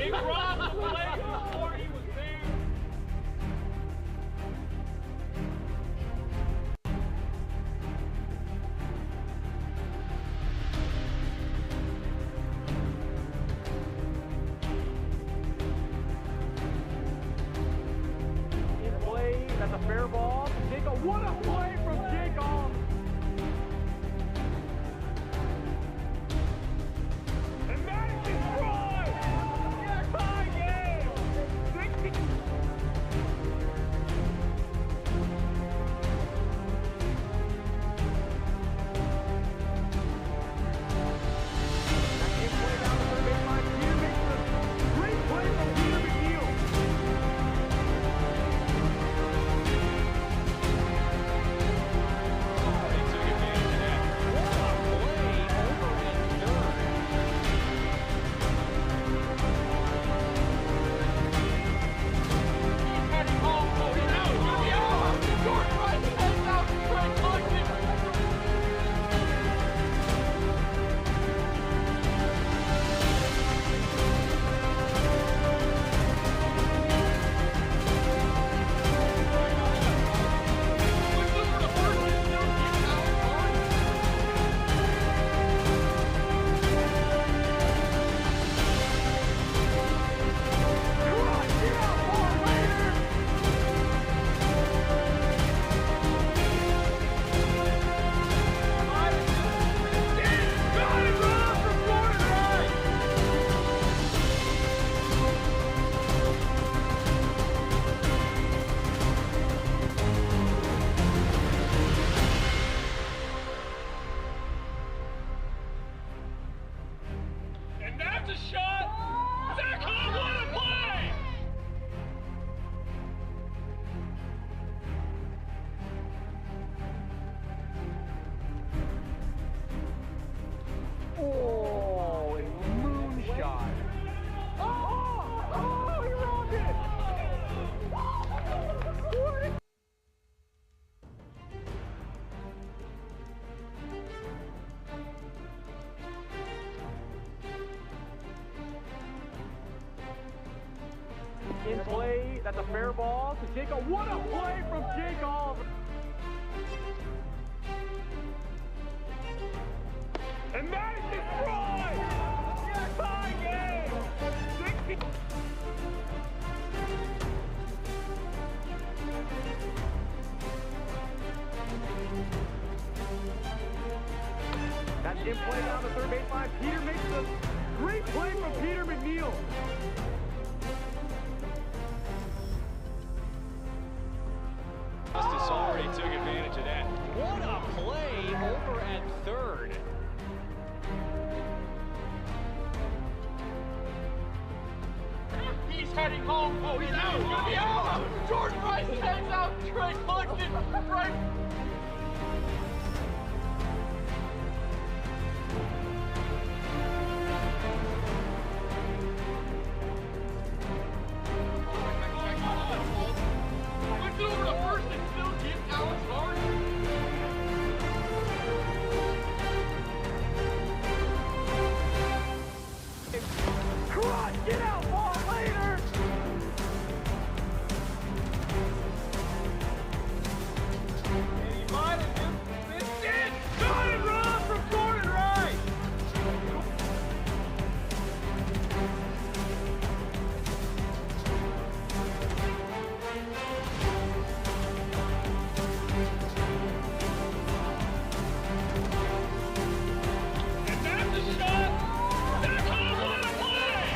He crossed the plate before he was there. In play, that's a fair ball. Jacob, what a play from Jacob! And that is destroyed! Tie game! In play down the third baseline. Peter makes a great play from Peter McNeil. He took advantage of that. What a play over in third. He's heading home. Oh, he's out. He's gonna be out. George Rice heads out to Trey Clutton. And that's a shot! Zach Hall, what a play! Oh, a moonshot. Oh, he rolled it. In play, that's a fair ball to Jacob. What a play from Jacob! And that is destroyed! Tie game! That's in play down the third baseline. Peter makes a great play from Peter McNeil. Justice already took advantage of that. What a play over at third. He's heading home. Oh, he's out. He's gonna be out. George Rice heads out. Trey Clutton. Right. Flips it over to first and still gets Alex Hart. Cross, get out, ball later! And he might have missed it. Got it, Rob, from Gordon Rice! And that's a shot. Zach Hall, what a play!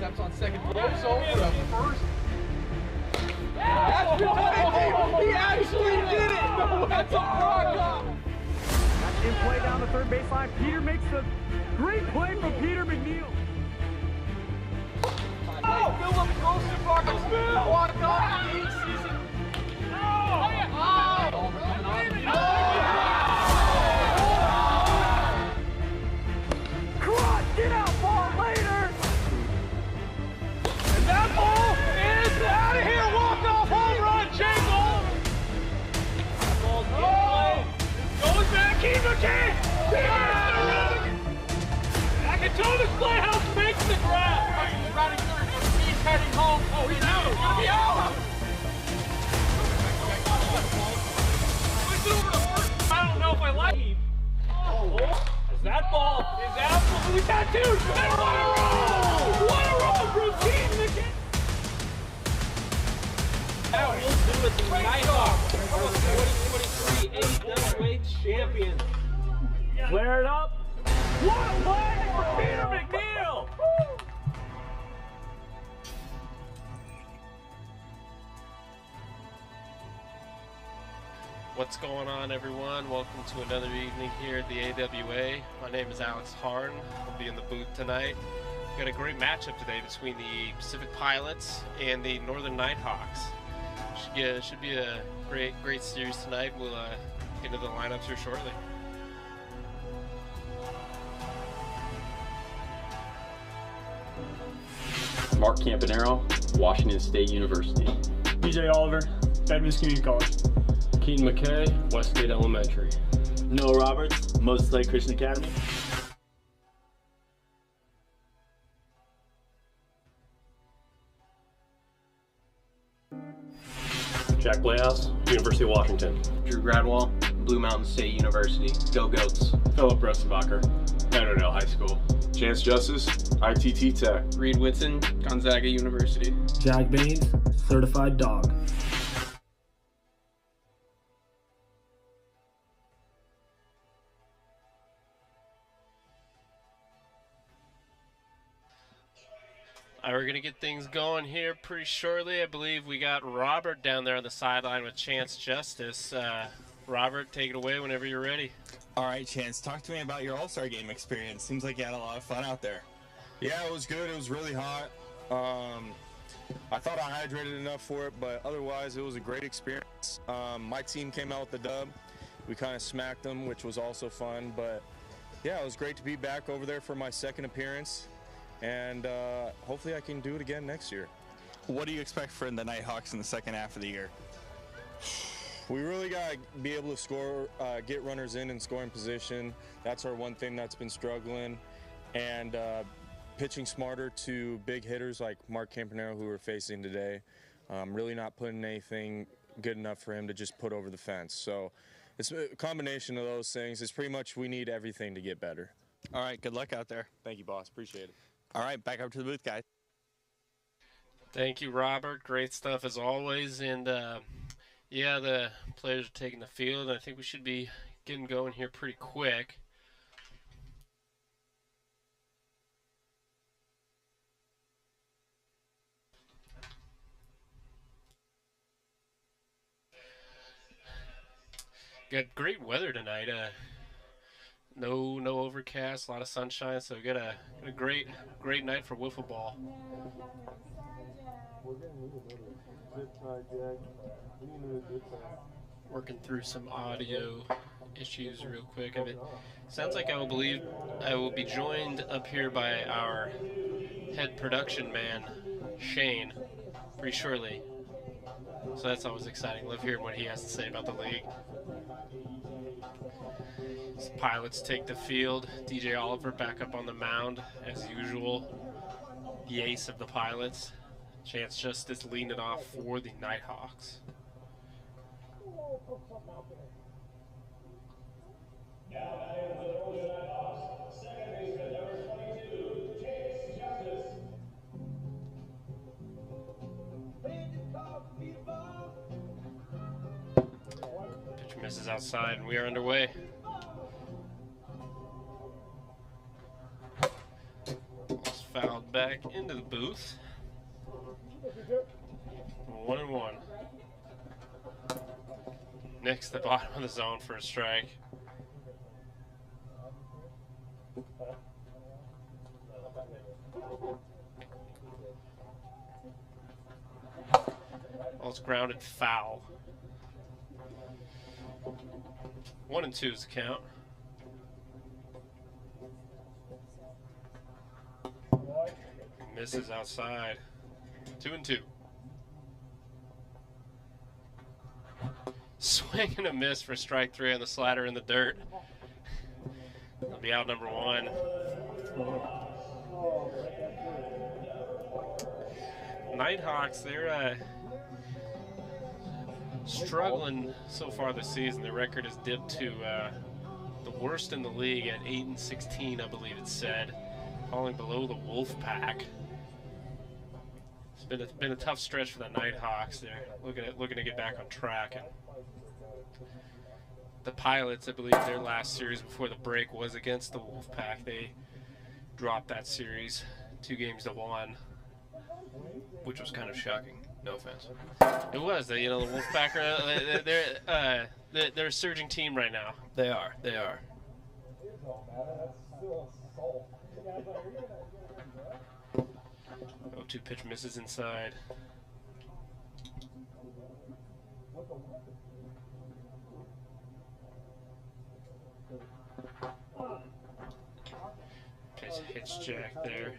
steps on second, blows over the first. That's he actually did it! That's a rock up! That's in play down the third baseline. Peter makes the great play from Peter McNeil. Philip Rosenbach walked off the season. Crot, get out ball later! And that ball is out of here! Walk-off home run, Jake Oliver! That ball's in play. Goes back, keep it, I can tell this playhouse makes the grab. He's running third. He's heading home. Oh, he's out. He's gonna be out. Push it over to first. I don't know if I like it. That ball is absolutely tattooed. And what a roll! What a roll from Team McKinney! That will do it. The Nighthawks are the 2023 AWA champions. Flare it up. What a play for Peter McNeil! What's going on, everyone? Welcome to another evening here at the AWA. My name is Alex Harn. I'll be in the booth tonight. We've got a great matchup today between the Pacific Pilots and the Northern Nighthawks. Should be a great series tonight. We'll get into the lineups here shortly. Mark Campanaro, Washington State University. DJ Oliver, Edmonds Community College. Keaton McKay, West State Elementary. Noah Roberts, Moses Lake Christian Academy. Jack Playhouse, University of Washington. Drew Gradwell, Blue Mountain State University. Go Goats. Philip Rosenbacher, Edwardale High School. Chance Justice, ITT Tech. Reed Whitson, Gonzaga University. Jack Baines, Certified Dog. We're going to get things going here pretty shortly. I believe we got Robert down there on the sideline with Chance Justice. Robert, take it away whenever you're ready. All right, Chance, talk to me about your All-Star Game experience. Seems like you had a lot of fun out there. Yeah, it was good. It was really hot. I thought I hydrated enough for it, but otherwise it was a great experience. My team came out with the dub. We kind of smacked them, which was also fun. But, yeah, it was great to be back over there for my second appearance. And hopefully I can do it again next year. What do you expect from the Nighthawks in the second half of the year? We really got to be able to score, get runners in scoring position. That's our one thing that's been struggling. And pitching smarter to big hitters like Mark Campanaro, who we're facing today. Really not putting anything good enough for him to just put over the fence. So it's a combination of those things. It's pretty much we need everything to get better. All right, good luck out there. Thank you, boss. Appreciate it. All right, back up to the booth, guys. Thank you, Robert. Great stuff as always. And, yeah, the players are taking the field. I think we should be getting going here pretty quick. Got great weather tonight. No overcast, a lot of sunshine, so we got a great night for wiffle ball. Working through some audio issues real quick. I mean, sounds like I will be joined up here by our head production man, Shane, pretty shortly. So that's always exciting. Love hearing what he has to say about the league. As Pilots take the field. DJ Oliver back up on the mound as usual. The ace of the Pilots. Chance Justice leading it off for the Nighthawks. Pitch misses outside, and we are underway. Almost fouled back. back into the booth. 1-1. Nick's the bottom of the zone for a strike. Well, it's grounded foul. 1-2 is the count. Misses outside. 2-2. Swing and a miss for strike 3 on the slider in the dirt. It'll be out number 1. Nighthawks, they're struggling so far this season. Their record has dipped to the worst in the league at 8-16, I believe it said, falling below the Wolfpack. It's been a tough stretch for the Nighthawks. They're looking to get back on track. And the Pilots, I believe their last series before the break was against the Wolfpack. They dropped that series 2-1, which was kind of shocking. No offense. It was. The Wolfpack they're a surging team right now. They are. They are. 0-2 pitch misses inside. Pitch hits Jack there.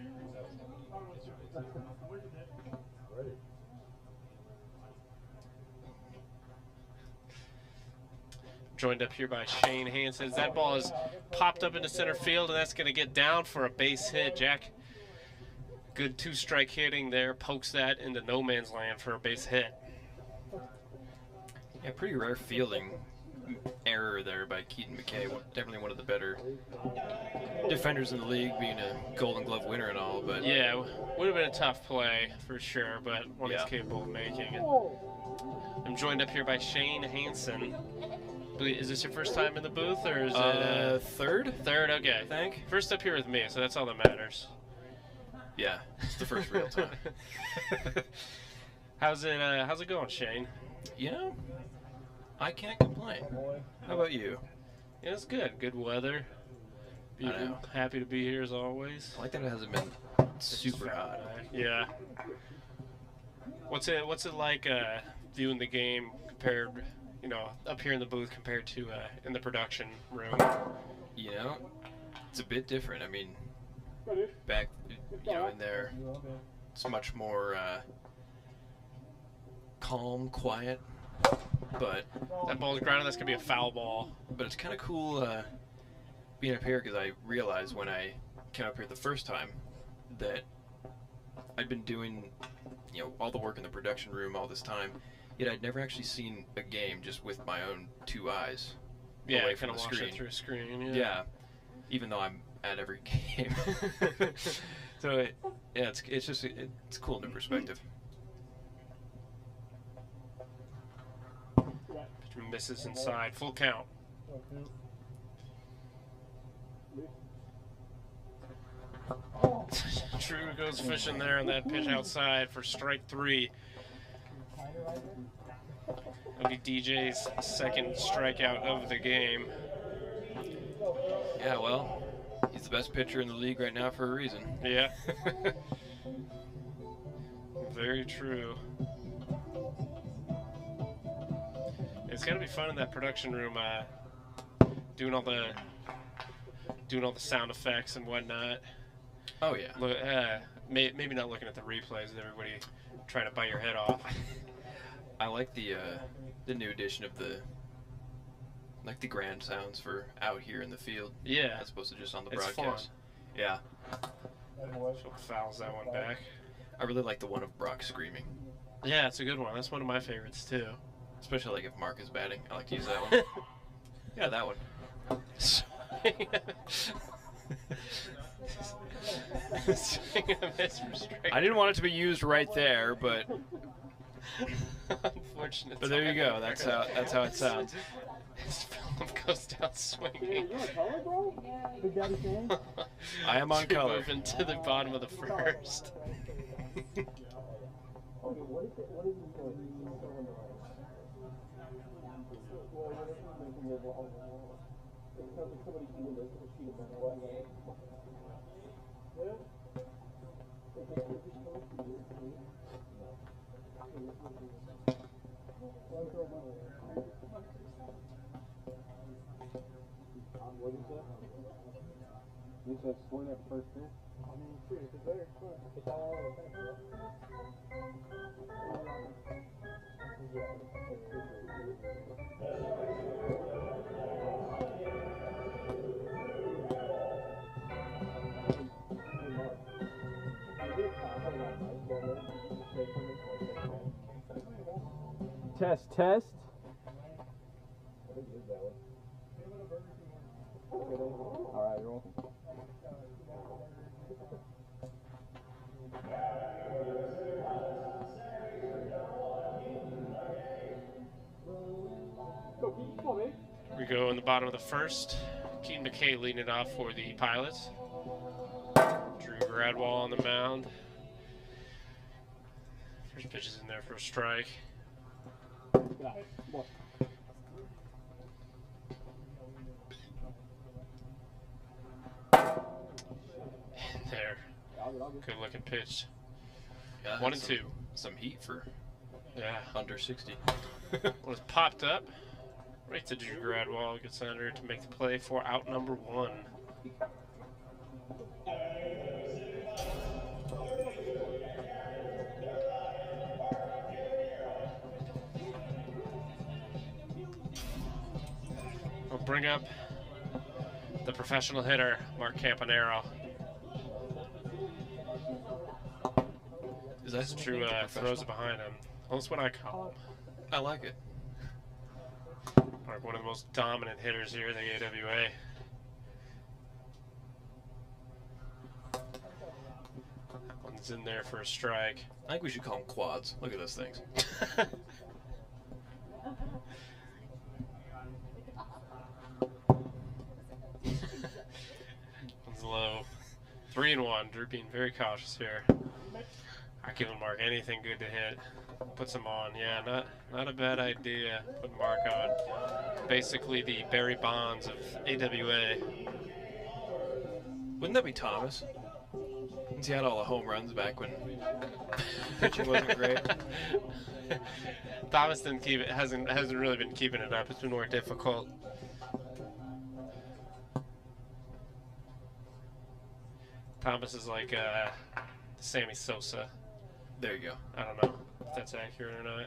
Joined up here by Shane Hansen. That ball is popped up into center field, and that's going to get down for a base hit. Jack, good 2-strike hitting there, pokes that into no man's land for a base hit. Yeah, pretty rare fielding error there by Keaton McKay. Definitely one of the better defenders in the league, being a Golden Glove winner and all. But yeah, would have been a tough play for sure, but one he's capable of making. And I'm joined up here by Shane Hansen. Is this your first time in the booth, or is it third? Third, okay. I think. First up here with me, so that's all that matters. Yeah, it's the first real time. How's it going, Shane? You know, I can't complain. How about you? Yeah, it's good. Good weather. I know. Happy to be here as always. I like that it hasn't been super hot. Yeah. What's it like viewing the game compared, up here in the booth compared to in the production room? You know, it's a bit different. I mean, back, in there, it's much more calm, quiet. But that ball's grounded. That's gonna be a foul ball. But it's kind of cool being up here, because I realized when I came up here the first time that I'd been doing, all the work in the production room all this time, yet I'd never actually seen a game just with my own 2 eyes. Yeah, away kind from of the watch screen. it through a screen. Yeah. Yeah, even though I'm at every game. So it's cool in perspective. Misses inside. Full count. True goes fishing there on that pitch outside for strike 3. That'll be DJ's second strikeout of the game. Yeah, well, he's the best pitcher in the league right now for a reason. Yeah. Very true. It's gotta be fun in that production room, doing all the sound effects and whatnot. Oh yeah. Look, maybe not looking at the replays with everybody trying to bite your head off. I like the new edition of the grand sounds for out here in the field. Yeah. As opposed to just on the It's broadcast. fun. Yeah. So fouls that one back. I really like the one of Brock screaming. Yeah, it's a good one. That's one of my favorites too. Especially like if Mark is batting. I like to use that one. Yeah, that one. I didn't want it to be used right there, but unfortunate. But there you go. That's how it sounds. His film goes down swinging. You on color, bro? Big Daddy fan? I am on color. Moving to the bottom of the first. What is that? You said swing at first pitch? I mean, shoot, it's there. It's all Test, test. All right, roll. We go in the bottom of the first. Keaton McKay leading it off for the Pilots. Drew Gradwall on the mound. First pitch is in there for a strike. There. Good looking pitch. Yeah, 1-2. Some heat for under 60. Was popped up right to Drew Gradwall. Gets under to make the play for out number 1. We'll bring up the professional hitter, Mark Campanero. Is that Drew throws it behind him. Well, that's what I call him. I like it. Mark, one of the most dominant hitters here in the AWA. That one's in there for a strike. I think we should call them quads. Look at those things. One's low. 3-1. Drew being very cautious here. I give Mark anything good to hit. Puts him on. Yeah, not a bad idea. Put Mark on. Basically the Barry Bonds of AWA. Wouldn't that be Thomas? Since he had all the home runs back when pitching wasn't great. Thomas didn't keep it. Hasn't really been keeping it up. It's been more difficult. Thomas is like Sammy Sosa. There you go. I don't know if that's accurate or not.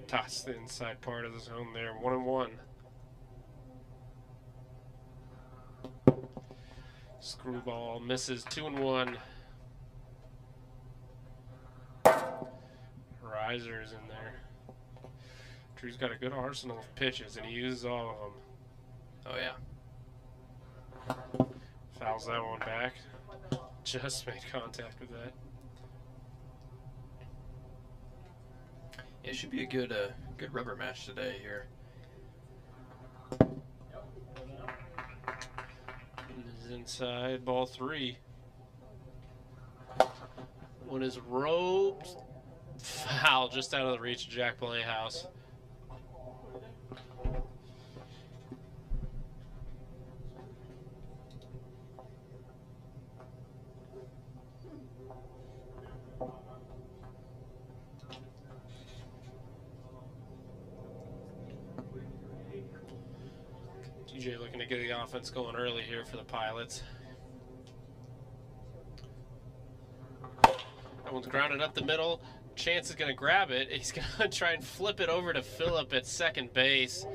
Toss the inside part of the zone there. 1-1. Screwball misses. 2-1. Riser's in there. Drew's got a good arsenal of pitches, and he uses all of them. Oh, yeah. Fouls that one back. Just made contact with that. Yeah, it should be a good rubber match today here. This is inside, ball 3. One is roped. Foul just out of the reach of Jack Playhouse. DJ looking to get the offense going early here for the Pilots. That one's grounded up the middle. Chance is going to grab it. He's going to try and flip it over to Phillip at second base.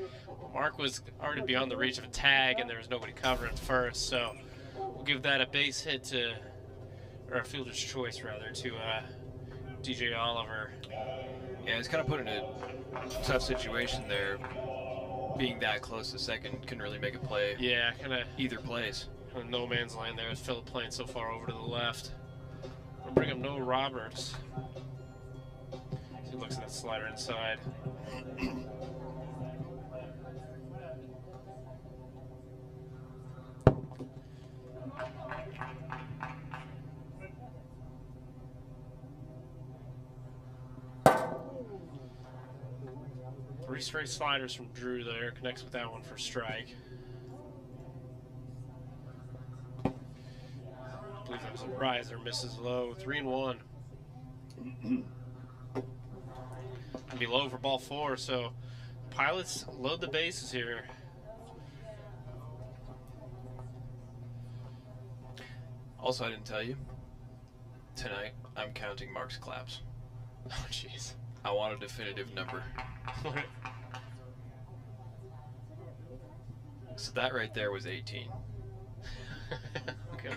Mark was already beyond the reach of a tag, and there was nobody covering first, so we'll give that a base hit to, or a fielder's choice rather, to DJ Oliver. Yeah, he's kind of put in a tough situation there. Being that close to second, couldn't really make a play. Yeah, kind of either place. No man's land there with Phillip playing so far over to the left. We'll bring up Noah Roberts. He looks at that slider inside. Three straight sliders from Drew there. Connects with that one for strike. I believe that was a riser. Misses low. 3-1. Gonna be low for ball 4, so Pilots load the bases here. Also, I didn't tell you. Tonight, I'm counting Mark's claps. Oh, jeez. I want a definitive number. So that right there was 18. Okay.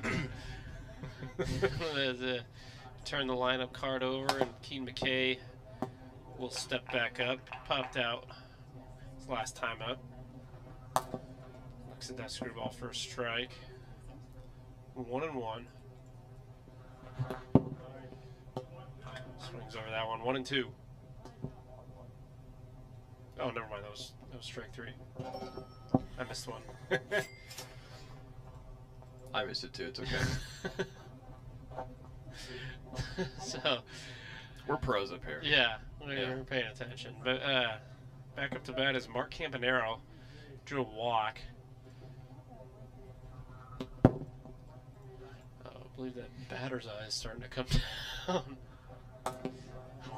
Turn the lineup card over, and Keen McKay will step back up. Popped out his last time up. Looks at that screwball for a strike. 1-1. Swings over that one. 1-2. Oh, never mind. That was strike 3. I missed one. I missed it too. It's okay. So we're pros up here. Yeah, we're paying attention. But back up to bat is Mark Campanaro. Drew a walk. I believe that batter's eye is starting to come down.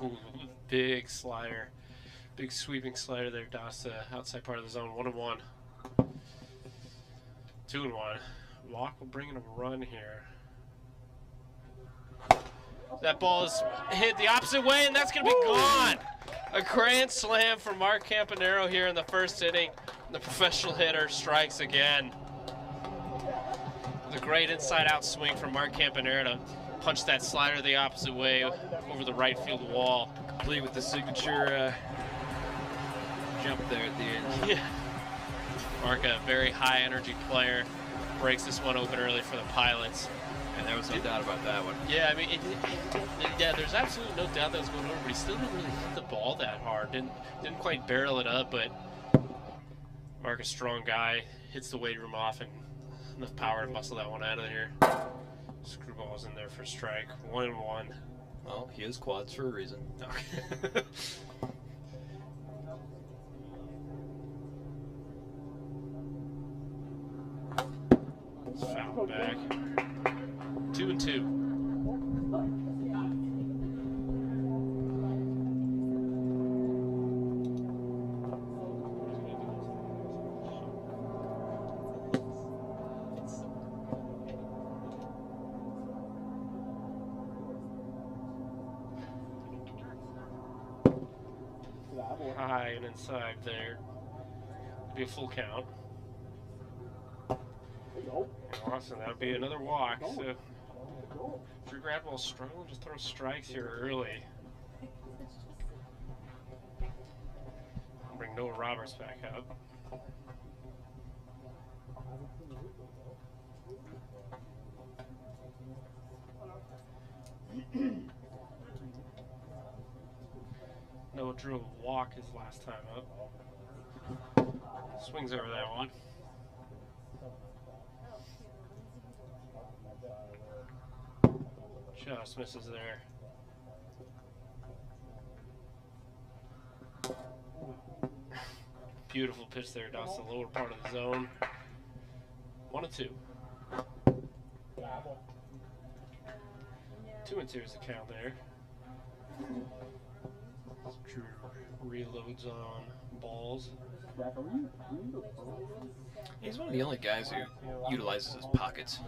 Ooh, big slider. Big sweeping slider there. Doss outside part of the zone. 1-1. 2-1. Walk will bring in a run here. That ball is hit the opposite way, and that's going to be gone. A grand slam for Mark Campanaro here in the first inning. The professional hitter strikes again. The great inside-out swing from Mark Campanaro to punch that slider the opposite way over the right field wall. Complete with the signature jump there at the end. Yeah. Mark, a very high-energy player, breaks this one open early for the Pilots. And there was no doubt about that one. Yeah, I mean, yeah, there's absolutely no doubt that was going over, but he still didn't really hit the ball that hard. Didn't quite barrel it up, but Mark, a strong guy, hits the weight room off and enough power to muscle that one out of there. Screwball's in there for strike. 1-1. Well, he has quads for a reason. Okay. Foul back. 2-2. High and inside there. Be a full count. Awesome, that would be another walk. So Drew Gradwell's struggling to throw strikes here early. I'll bring Noah Roberts back up. Noah drew a walk his last time up. Swings over that one. Just misses there. Beautiful pitch there, Doss, the lower part of the zone. 1-2. 2-2 is the count there. Drew reloads on balls. He's one of the only guys who utilizes his pockets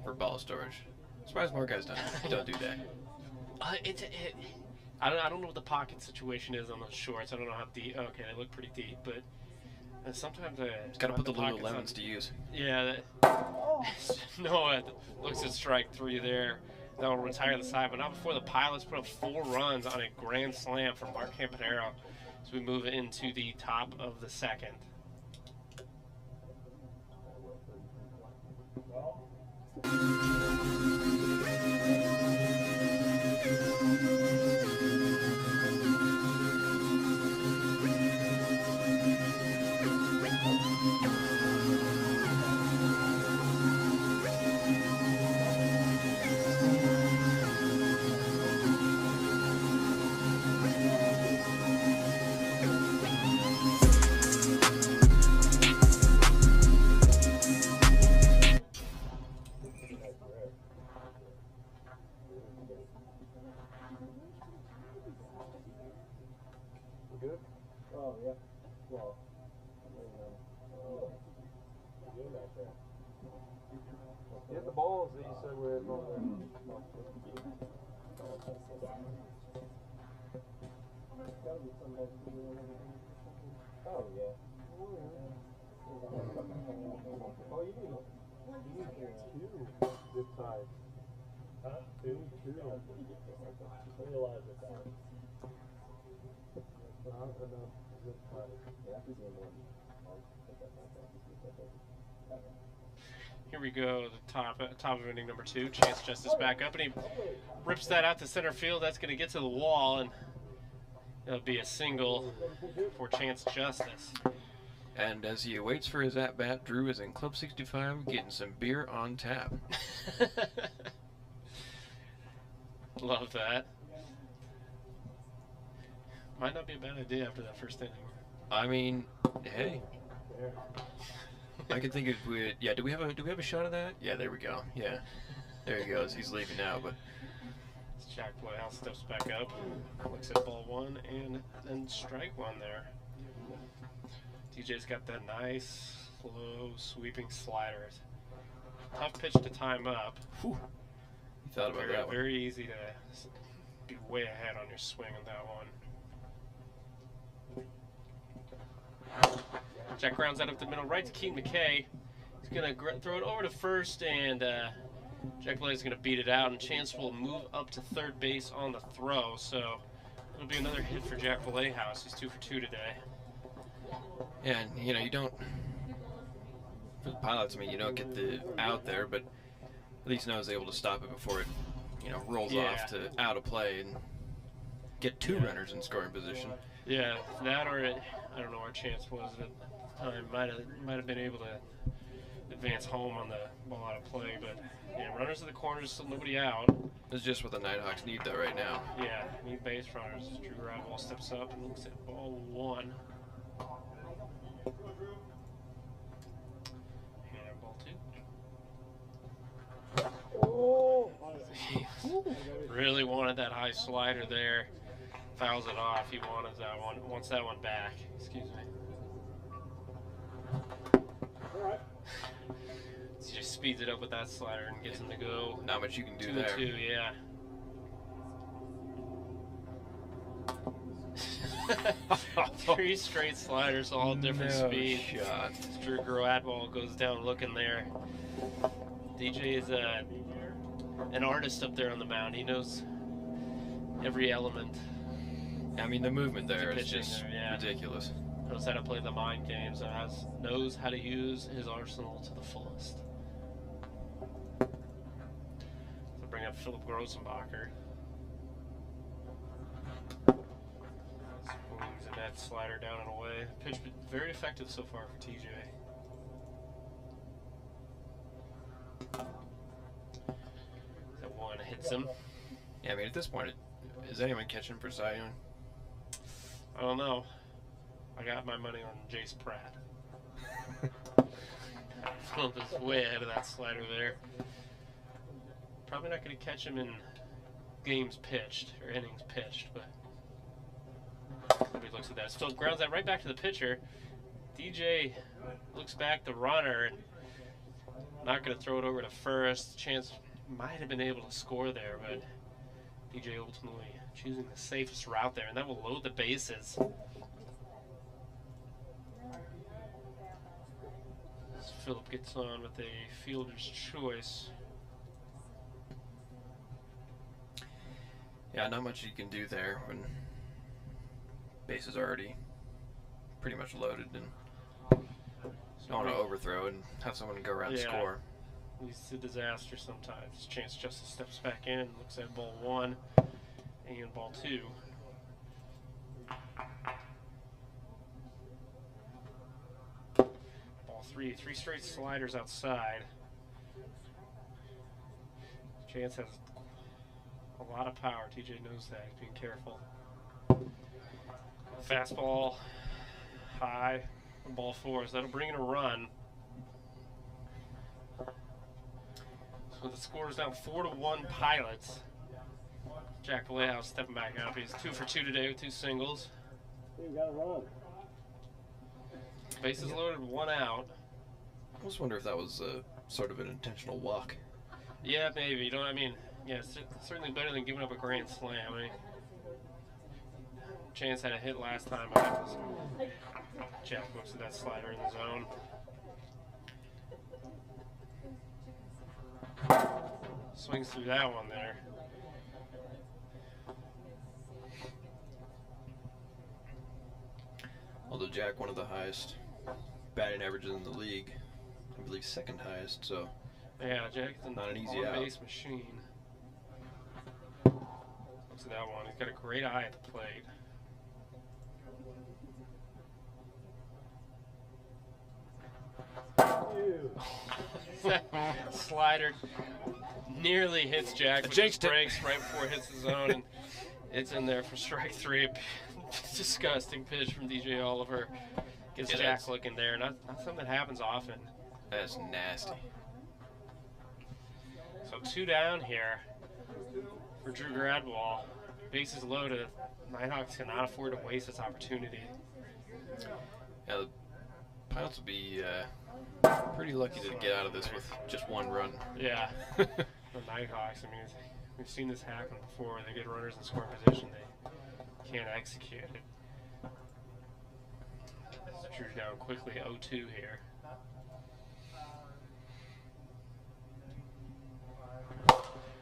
for ball storage. I'm surprised more guys don't do that. I don't know what the pocket situation is on those shorts. I don't know how deep. Okay, they look pretty deep, but sometimes He's got to put the Lululemons to use. Yeah. Noah looks at strike 3 there. That will retire the side, but not before the Pilots put up 4 runs on a grand slam from Mark Campanaro as we move into the top of the second. balls that you said were over there? Oh, yeah. Oh, you need two this time. Huh? Two. I realize it. Not enough this time. Here we go, the top of inning number 2. Chance Justice back up, and he rips that out to center field. That's going to get to the wall, and it'll be a single for Chance Justice. And as he waits for his at-bat, Drew is in Club 65 getting some beer on tap. Love that. Might not be a bad idea after that first inning. I mean, hey. I can think of yeah. Do we have a shot of that? Yeah, there we go. Yeah, there he goes. He's leaving now, but Jack Playhouse steps back up, looks at ball 1, and then strike 1 there. DJ's got that nice, slow, sweeping slider. Tough pitch to time up. Whew. You thought about that one. Very easy to be way ahead on your swing on that one. Jack grounds out up the middle, right to Keaton McKay. He's going to throw it over to first, and Jack Blay is going to beat it out, and Chance will move up to third base on the throw. So it'll be another hit for Jack Playhouse. He's 2 for 2 today. And you know, you don't, for the Pilots, I mean, you don't get the out there, but at least Noah's able to stop it before it, you know, rolls off to out of play and get 2 runners in scoring position. Yeah, that or it, I don't know where Chance was at the time. Might have been able to advance home on the ball out of play, but yeah, runners in the corners, still nobody out. That's just what the Nighthawks need though right now. Yeah, need base runners. Drew Radwall steps up and looks at ball 1. And ball 2. Oh! Really wanted that high slider there. Fouls it off. He wanted that one. Wants that one back. Excuse me. Alright. He just speeds it up with that slider and gets him to go. Not much you can do 2 there. 2, yeah. Three straight sliders, all different speeds. Shot. Drew Radwall goes down looking there. DJ is an artist up there on the mound. He knows every element. I mean, the movement there is just ridiculous. Knows how to play the mind games. Knows how to use his arsenal to the fullest. So bring up Philip Grossenbacher. Swings and that slider down and away. Pitch very effective so far for TJ. That one hits him. Yeah, I mean, at this point, is anyone catching for Cy Young? I don't know. I got my money on Jace Pratt. Philip is way ahead of that slider there. Probably not going to catch him in games pitched or innings pitched, but nobody looks at that. As Philip grounds that right back to the pitcher. DJ looks back, the runner, and not going to throw it over to first. Chance might have been able to score there, but DJ ultimately choosing the safest route there, and that will load the bases. As Philip gets on with a fielder's choice. Yeah, not much you can do there when bases are already pretty much loaded, and you don't want to overthrow and have someone go around and score. It's a disaster sometimes. Chance Justice steps back in, looks at ball 1 and ball 2. Ball 3, 3 straight sliders outside. Chance has a lot of power. TJ knows that. He's being careful. Fastball high, ball 4, so that'll bring in a run. So the score is now 4-1 Pilots. Jack Playhouse stepping back up. He's 2 for 2 today with 2 singles. You got to run. Bases loaded, 1 out. I almost wonder if that was sort of an intentional walk. Yeah, maybe. You know, I mean, yeah, it's certainly better than giving up a grand slam. I mean, Chance had a hit last time. Jack looks at that slider in the zone. Swings through that one there. Although Jack, one of the highest batting averages in the league, I believe second highest, so yeah, Jack's not an easy out. Base machine. Looks at that one. He's got a great eye at the plate. Slider nearly hits Jack, but just breaks right before it hits the zone, and it's in there for strike 3. Disgusting pitch from DJ Oliver. Gets Jack looking there. Not something that happens often. That's nasty. So 2 down here for Drew Gradwell. Bases loaded. Nighthawks cannot afford to waste this opportunity. Yeah, the Pilots will be pretty lucky to get out of this with just 1 run. Yeah. The Nighthawks, I mean, we've seen this happen before. They get runners in scoring position. They can't execute it. Drew down quickly, 0-2 here.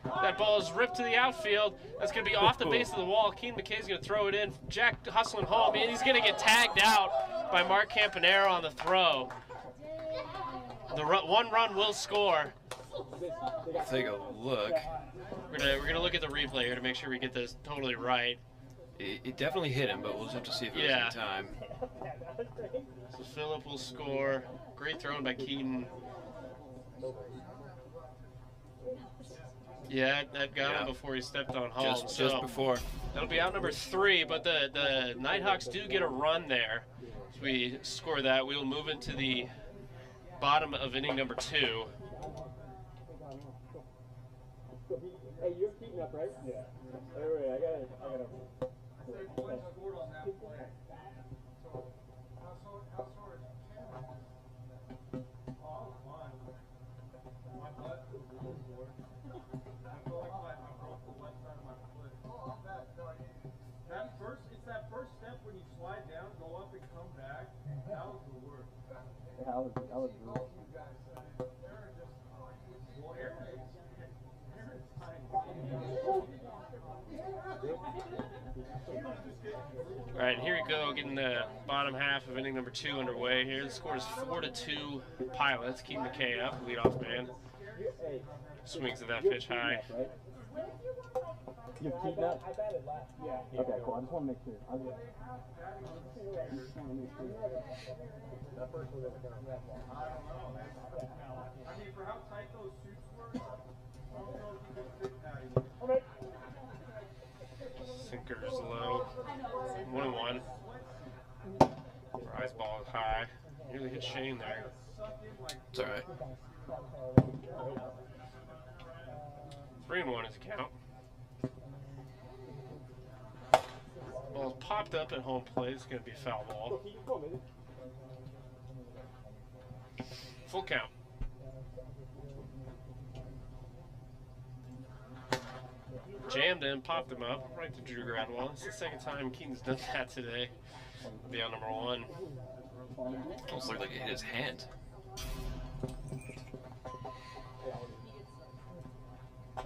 That ball is ripped to the outfield. That's going to be off the base of the wall. Keen McKay's going to throw it in. Jack hustling home, and he's going to get tagged out by Mark Campanero on the throw. The 1 run will score. Take a look. We're gonna look at the replay here to make sure we get this totally right. It definitely hit him, but we'll just have to see if it was in time. So Phillip will score. Great throw by Keaton. Yeah, that got him before he stepped on home. Just before. That'll be out number 3, but the Nighthawks do get a run there. If we score that, we'll move into the bottom of inning number 2. Hey, you're keeping up, right? Yeah. Wait, I gotta. It's that first step when you slide down, go up and come back. That was the worst. Yeah, I was brutal. Well, Aaron's All right, here we go, getting the bottom half of inning number 2 underway here. The score is 4-2 Pilots. Keaton McKay up, leadoff man. Swings at that pitch high. You've keeping up? I batted last. Yeah. Okay, cool. I just want to make sure. That first one doesn't count. I don't know. I mean, for how tight those suits were, I don't know if you could fit that. Okay. Sinker's low. 1-1. Rise ball is high. Nearly hit Shane there. It's all right. 3-1 is the count. Ball's popped up at home plate. It's going to be a foul ball. Full count. Jammed in, popped him up, right to Drew Gradwell. It's the second time Keaton's done that today. Be on number 1. Almost looked like it hit his hand. So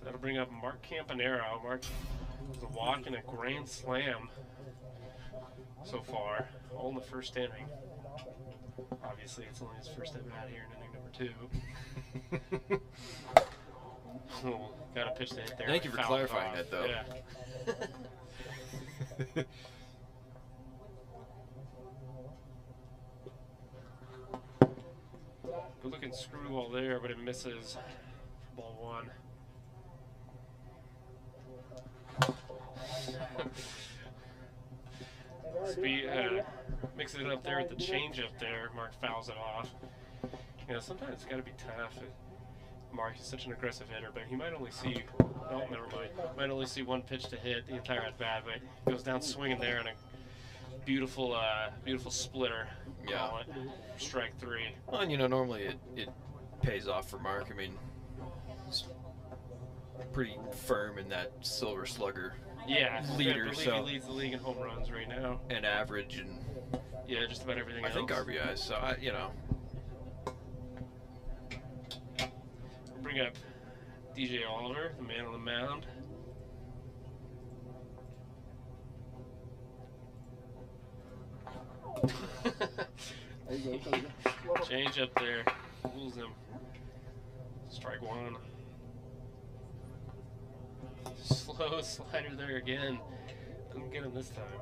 that'll bring up Mark Campanero. Mark was a walk and a grand slam so far, all in the first inning. Obviously, it's only his first at bat here in inning number 2. Oh, got a pitch to hit there. Thank you for clarifying that, though. Yeah. Good looking screwball there, but it misses for ball 1. Speed, mixing it up there with the changeup there. Mark fouls it off. You know, sometimes it's got to be tough. Mark is such an aggressive hitter, but he might only see, oh, never mind. Might only see 1 pitch to hit the entire at bat, but he goes down swinging there and a beautiful, beautiful splitter. Yeah. Strike 3. Well, and you know, normally it pays off for Mark. I mean, He's pretty firm in that Silver Slugger leader. leader. I believe So he leads the league in home runs right now. And average and just about everything else. I think RBIs. So Bring up DJ Oliver, the man on the mound. Change up there. Fools him. Strike one. Slow slider there again. Couldn't get him this time.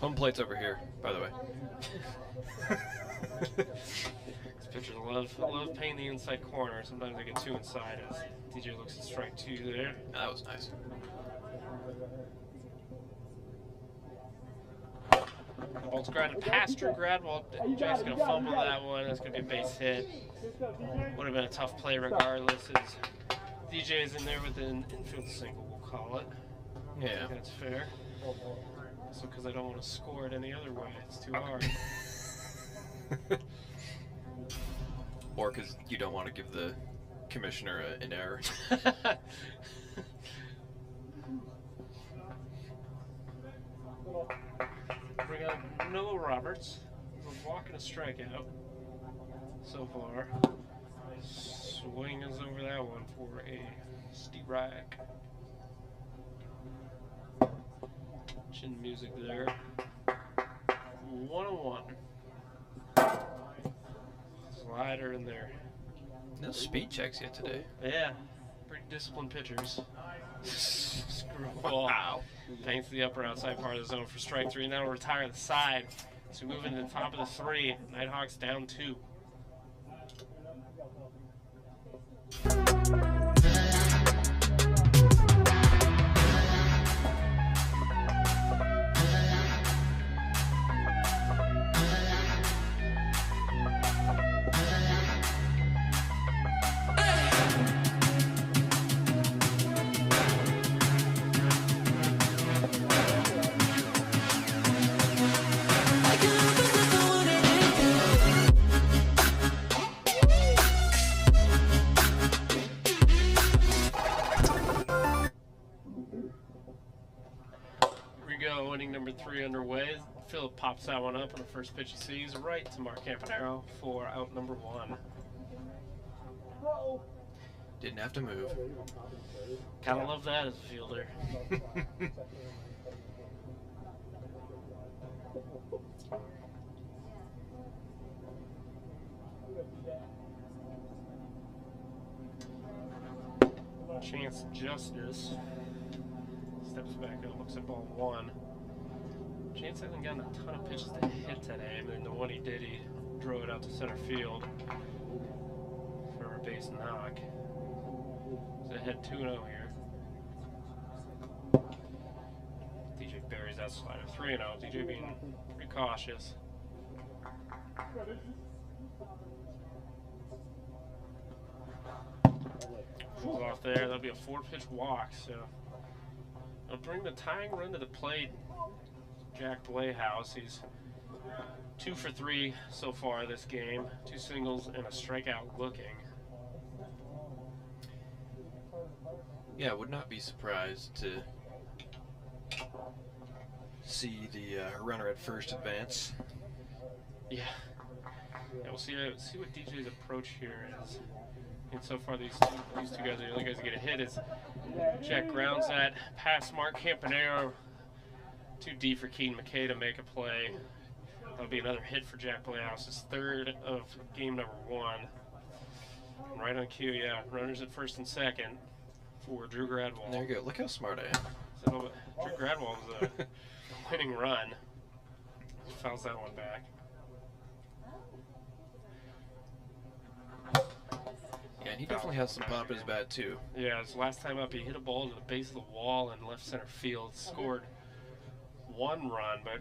Home plate's over here, by the way. These pitchers love paying the inside corner. Sometimes they get too inside as DJ looks at strike two there. That was nice. Ball's grounded past Drew Gradwell. Jack's going to fumble that one. That's going to be a base hit. Would have been a tough play regardless, as DJ's in there with an infield single, we'll call it. Yeah. I think that's fair. Also because I don't want to score it any other way. It's too hard. Or because you don't want to give the commissioner an error. Bring up Noah Roberts. A walk and a strikeout so far. Swing is over that one for a strike. Chin music there. 1-1. Slider in there. No speed checks yet today. Yeah, pretty disciplined pitchers. Screwball. Wow. Paints the upper outside part of the zone for strike three. Now we'll retire the side. So we move into the top of the three. Nighthawks down 2. Inning number 3 underway. Philip pops that one up on the first pitch he sees, right to Mark Campanaro for out number 1. Didn't have to move. Kind of love that as a fielder. Chance Justice steps back up, looks at ball 1. Chance hasn't gotten a ton of pitches to hit today. I mean, the one he did, he drove it out to center field for a base knock. He's ahead 2-0 here. DJ buries that slider. 3-0. DJ being pretty cautious. Falls off there. That'll be a 4-pitch walk. So I'll bring the tying run to the plate. Jack Playhouse. He's 2 for 3 so far this game. 2 singles and a strikeout looking. Yeah, I would not be surprised to see the runner at first advance. Yeah, we'll see what DJ's approach here is. And so far, these two guys are the only guys that get a hit. Is Jack grounds that past Mark Campanaro. Too deep for Keaton McKay to make a play. That'll be another hit for Jack Playhouse, his 3rd of game number 1. And right on cue, yeah. Runners at first and second for Drew Gradwell. There you go. Look how smart I am. So Drew Gradwell was a winning run. Fouls that one back. Yeah, and he definitely has some pop in his bat too. Yeah, his last time up, he hit a ball to the base of the wall in left center field. Scored 1 run, but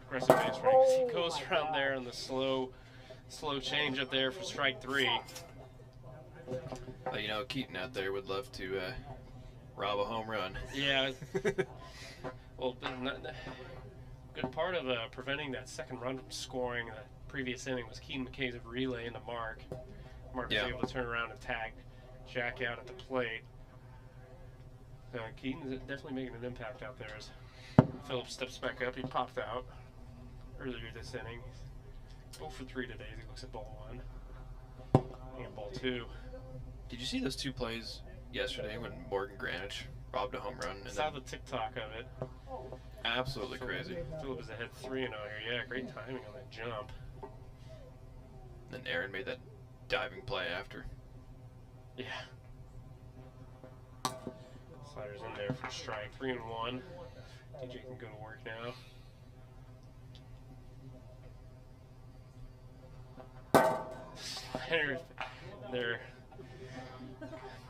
aggressive base running. He goes around there on the slow change up there for strike 3. You know, Keaton out there would love to rob a home run. Yeah. Well, good part of preventing that second run from scoring. previous inning was Keaton McKay's relay into Mark. Mark was able to turn around and tag Jack out at the plate. Keaton's definitely making an impact out there as Phillips steps back up. He popped out earlier this inning. 0 for 3 today as he looks at ball 1 and ball 2. Did you see those 2 plays yesterday when Morgan Granich robbed a home run? I saw the TikTok of it. Absolutely crazy. Phillips is ahead 3-0 here. Yeah, great timing on that jump. Then Aaron made that diving play after. Yeah. Sliders in there for strike. 3-1. DJ can go to work now. Sliders, they're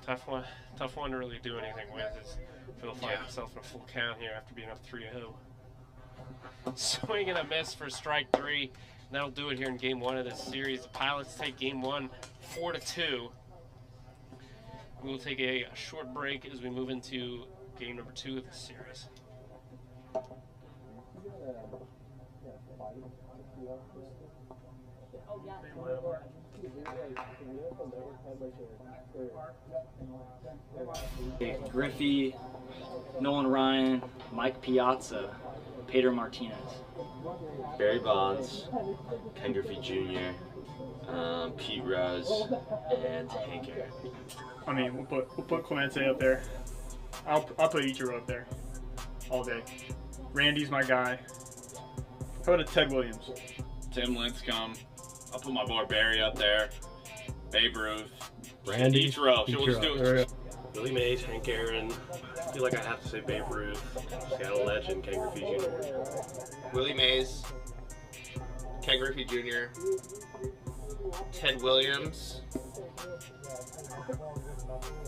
tough one to really do anything with. As Phil finds himself in a full count here after being up 3-0. Swing and a miss for strike 3. That'll do it here in game 1 of this series. The Pilots take game 1 4-2. We will take a short break as we move into game number 2 of this series. Griffey, Nolan Ryan, Mike Piazza, Pedro Martinez. Barry Bonds, Ken Griffey Jr., Pete Rose, and Hank Aaron. I mean, we'll put Clemente up there. I'll put Ichiro up there all day. Randy's my guy. How about a Ted Williams? Tim Lincecum. I'll put my boy Barry up there. Babe Ruth. Randy. Ichiro. We'll just do it. Billy Mays, Hank Aaron. I feel like I have to say Babe Ruth. Seattle legend, Ken Griffey Jr. Willie Mays, Ken Griffey Jr., Ted Williams,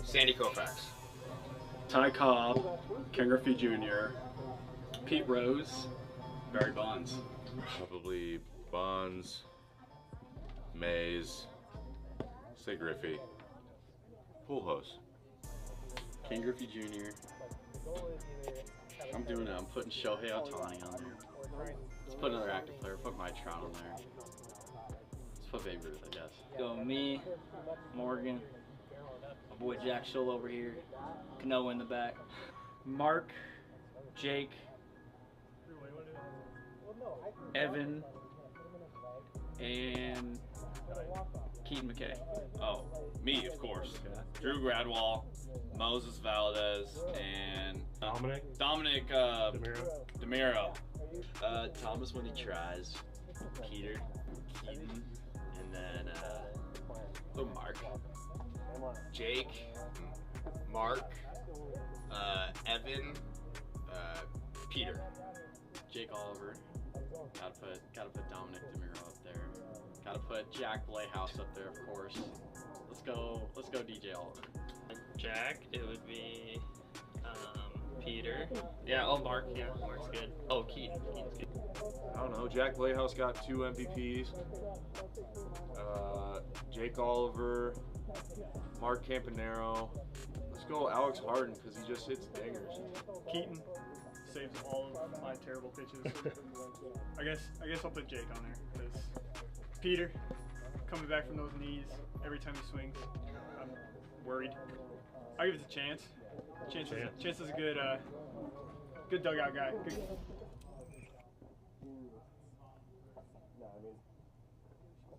Sandy Koufax. Ty Cobb, Ken Griffey Jr., Pete Rose, Barry Bonds. Probably Bonds, Mays, say Griffey, Pujols. Ken Griffey Jr. I'm doing it. I'm putting Shohei Ohtani on there. Let's put another active player. Put Mike Trout on there. Let's put Babe Ruth, I guess. Go me, Morgan, my boy Jack Schull over here, Cano in the back, Mark, Jake, Evan, and Keaton McKay. Oh, me, of course. Drew Gradwall, Moses Valdez, and Dominic DeMiro. Thomas when he tries, Peter, Keaton, and then Mark, Jake, Mark, Evan, Peter, Jake Oliver. Gotta put Dominic DeMiro up there. Gotta put Jack Playhouse up there, of course. Let's go DJ Oliver. Jack, it would be Peter. Yeah, Mark. Yeah, Mark's good. Oh, Keaton's good. I don't know. Jack Playhouse got 2 MVPs. Jake Oliver, Mark Campanero. Let's go Alex Harden because he just hits dingers. Keaton saves all of my terrible pitches. I guess I'll put Jake on there because Peter coming back from those knees every time he swings. I'm worried. I'll give it a chance. Chance is a good dugout guy. Good.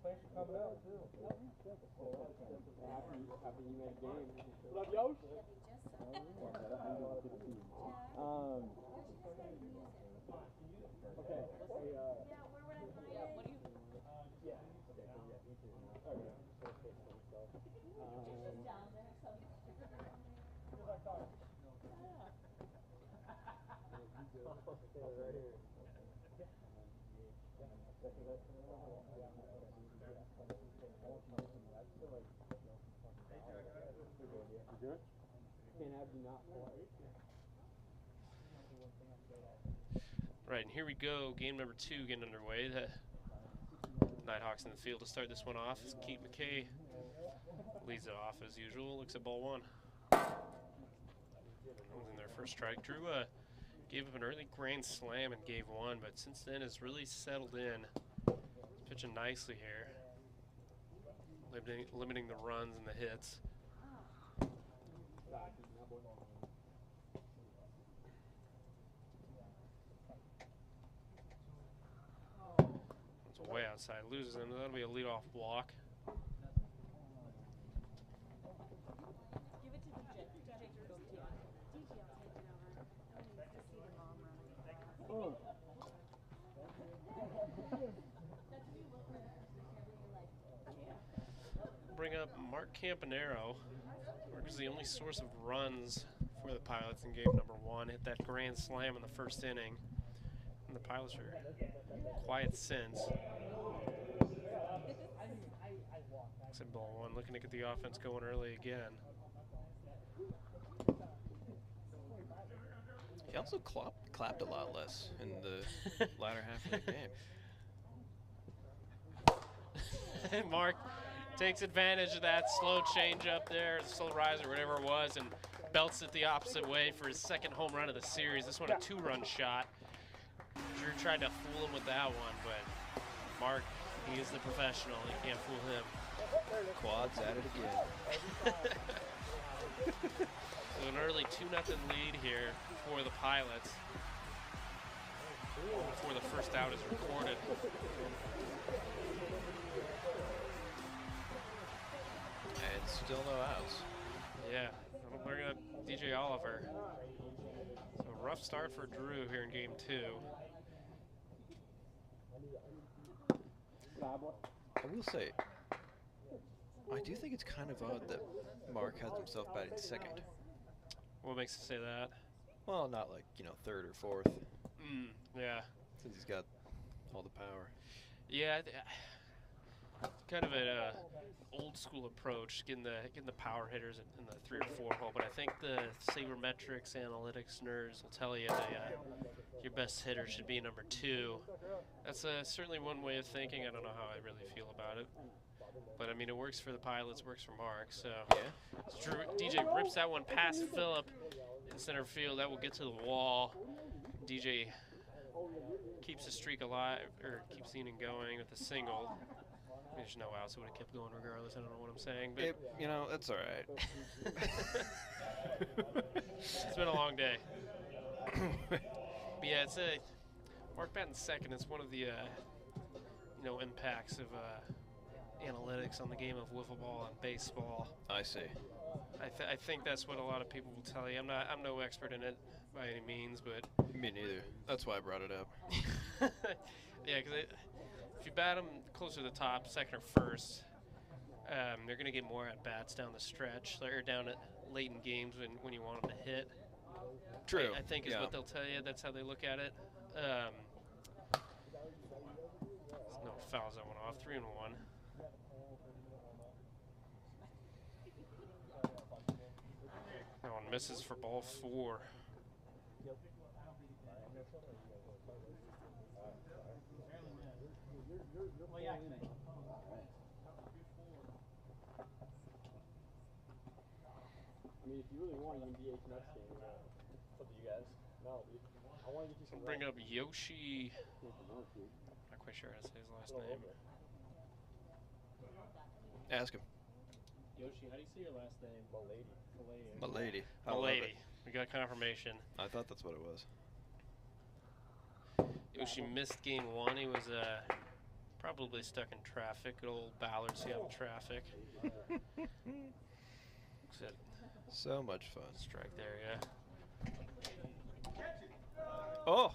Thanks for coming out too. Happy you made a game. What up, Yosh? Okay. Right, and here we go. Game number 2 getting underway. The Nighthawks in the field to start this one off. Keaton McKay leads it off as usual. Looks at ball 1. In their first strike. Drew gave up an early grand slam in game 1, but since then has really settled in. He's pitching nicely here. Limiting the runs and the hits. It's way outside. Loses him. That'll be a leadoff walk. Bring up Mark Campanero. Mark is the only source of runs for the Pilots in game number 1. Hit that grand slam in the first inning. And the Pilots are quiet since. Exit ball 1, looking to get the offense going early again. He also clapped a lot less in the latter half of the game. Mark takes advantage of that slow change up there, slow rise or whatever it was, and belts it the opposite way for his second home run of the series. This one a 2-run shot. Drew tried to fool him with that one, but Mark, he is the professional. You can't fool him. Quads at it again. So an early 2-0 lead here for the Pilots before the first out is recorded. And still no outs. Yeah, that'll bring up DJ Oliver. So a rough start for Drew here in game 2. I will say, I do think it's kind of odd that Mark has himself batting second. What makes you say that? Well, not like, you know, third or fourth. Yeah. Since he's got all the power. Yeah, kind of an old school approach, getting the power hitters in the 3 or 4 hole. But I think the sabermetrics analytics nerds will tell you that your best hitter should be number 2. That's certainly one way of thinking. I don't know how I really feel about it. But, I mean, it works for the Pilots, works for Mark. So yeah. DJ rips that one past Phillip in center field. That will get to the wall. DJ keeps the streak alive, or keeps the inning going with a single. I mean, there's no outs. It would have kept going regardless. I don't know what I'm saying. But you know, that's all right. It's been a long day. But yeah, it's Mark batting second. It's one of the impacts of analytics on the game of wiffle ball and baseball. I see. I think that's what a lot of people will tell you. I'm no expert in it by any means, but me neither. That's why I brought it up. Yeah, because if you bat them closer to the top, second or first, they're going to get more at bats down the stretch, or down at late in games when you want them to hit. True. I think is what they'll tell you. That's how they look at it. No fouls that one off. 3-1. That one misses for ball 4. I mean, if you really want, you can DH next game. It's up to you guys. No, dude. I want to get you some. Bring up Yoshi. Not quite sure how to say his last name. Ask him. Yoshi, how do you say your last name? Milady. Milady. Milady. We got confirmation. I thought that's what it was. Yoshi missed game 1. He was probably stuck in traffic. Good old Ballard Seattle traffic. So much fun. Strike there, yeah. Oh!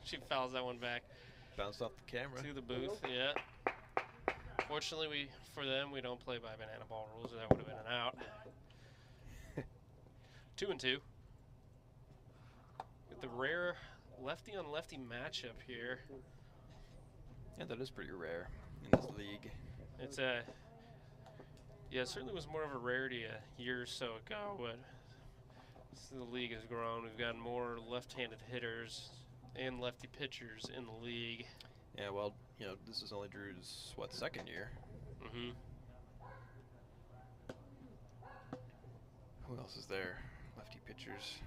She fouls that one back. Bounced off the camera. To the booth, yeah. Fortunately, for them, we don't play by banana ball rules, or that would have been an out. 2-2. With the rare lefty-on-lefty matchup here. Yeah, that is pretty rare in this league. It's yeah, it certainly was more of a rarity a year or so ago, but the league has grown. We've got more left-handed hitters and lefty pitchers in the league. Yeah, well, you know, this is only Drew's, what, second year? Mm-hmm. Who else is there? Lefty pitchers.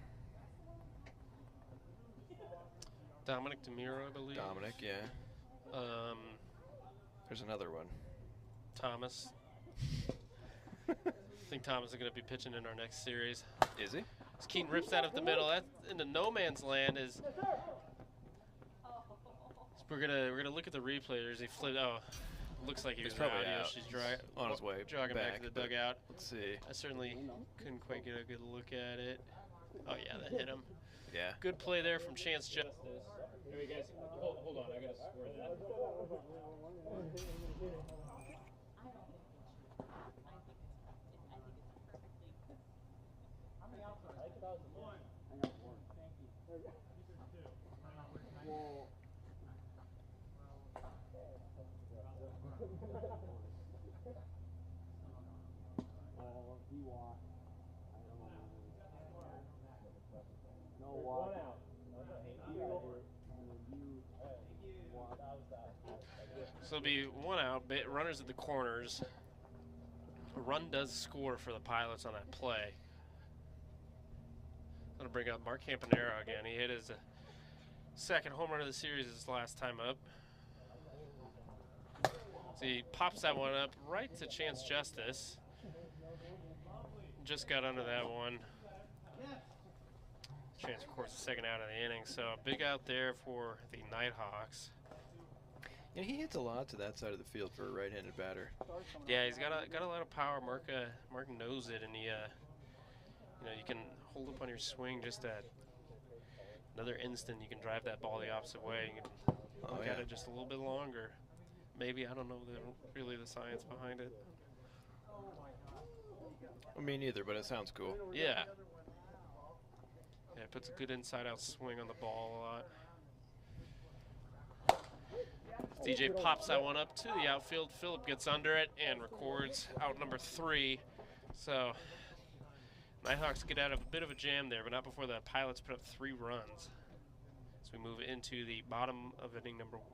Dominic DeMiro, I believe. Dominic, yeah. There's another one. Thomas. I think Thomas is going to be pitching in our next series. Is he? As Keaton rips that up the middle, that's into no man's land. We're gonna look at the replay. He flipped. Oh, looks like he was probably out. out. She's on his way jogging back to the dugout. Let's see. I certainly couldn't quite get a good look at it. Oh yeah, that hit him. Yeah. Good play there from Chance Justice. Hey guys, hold on. I gotta swear that. So it'll be 1 out, runners at the corners. A run does score for the Pilots on that play. I'm gonna bring up Mark Campanero again. He hit his second home run of the series his last time up. So he pops that one up right to Chance Justice. Just got under that one. Chance, of course, the second out of the inning. So a big out there for the Nighthawks. And he hits a lot to that side of the field for a right-handed batter. Yeah, he's got a lot of power. Mark knows it, and he, you can hold up on your swing just at another instant. You can drive that ball the opposite way. You can look at it just a little bit longer. Maybe, I don't know really the science behind it. Well, me neither, but it sounds cool. Yeah. Yeah, it puts a good inside-out swing on the ball a lot. DJ pops that one up to the outfield. Phillip gets under it and records out number 3. So Nighthawks get out of a bit of a jam there, but not before the Pilots put up 3 runs. So we move into the bottom of inning number 1.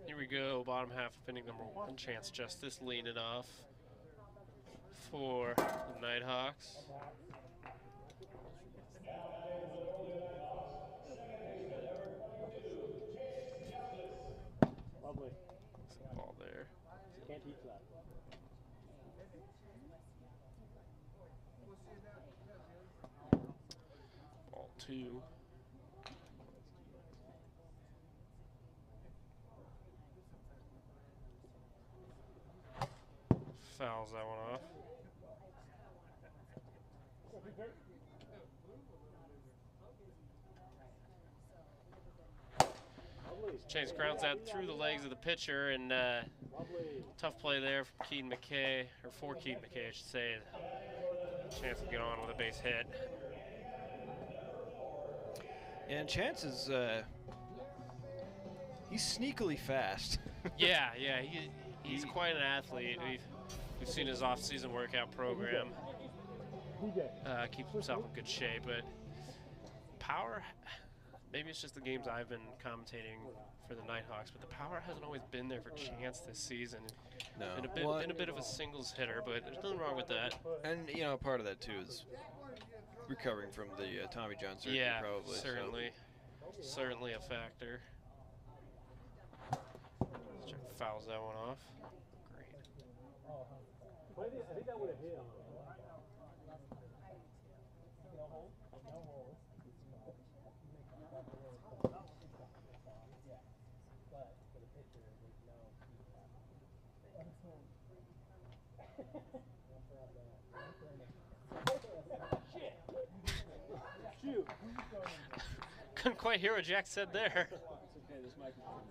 Here we go, bottom half of inning number 1. Chance Justice leaning off for the Nighthawks. Lovely. Ball there. Can't teach that. Ball 2. Fouls that one off. Chase grounds that through the legs of the pitcher, and tough play there from Keaton McKay, or for Keaton McKay, I should say. Chance to get on with a base hit. And Chance is, he's sneakily fast. Yeah, he's quite an athlete. We've seen his off-season workout program. Keeps himself in good shape, but power, maybe it's just the games I've been commentating for the Nighthawks, but the power hasn't always been there for Chance this season. No. Been a bit of a singles hitter, but there's nothing wrong with that. And, part of that, too, is recovering from the Tommy John surgery, probably. Certainly. So. Certainly a factor. Let's check fouls that one off. Great. I think that would have hit him. Couldn't quite hear what Jack said there. It's okay, this microphone.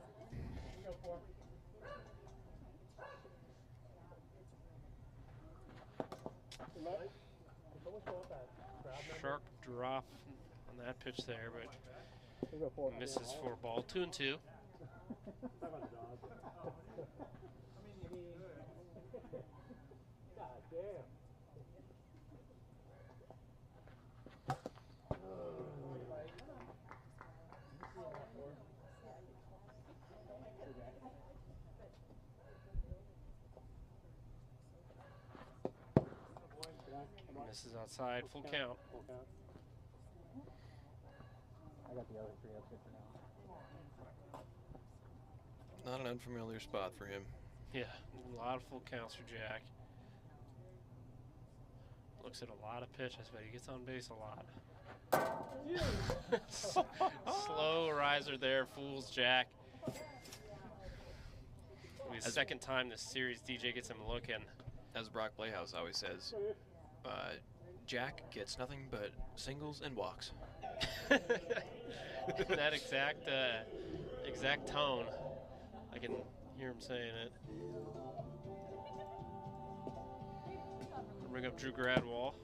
Sharp drop on that pitch there, but misses for ball. 2-2. God damn. Misses outside, full count. I got the other three up here for now. Not an unfamiliar spot for him. Yeah, a lot of full counts for Jack. Looks at a lot of pitches, but he gets on base a lot. Slow riser there, fools Jack. It'll be the second time this series DJ gets him looking. As Brock Playhouse always says, Jack gets nothing but singles and walks. That exact tone. I can hear him saying it. Bring up Drew Gradwall.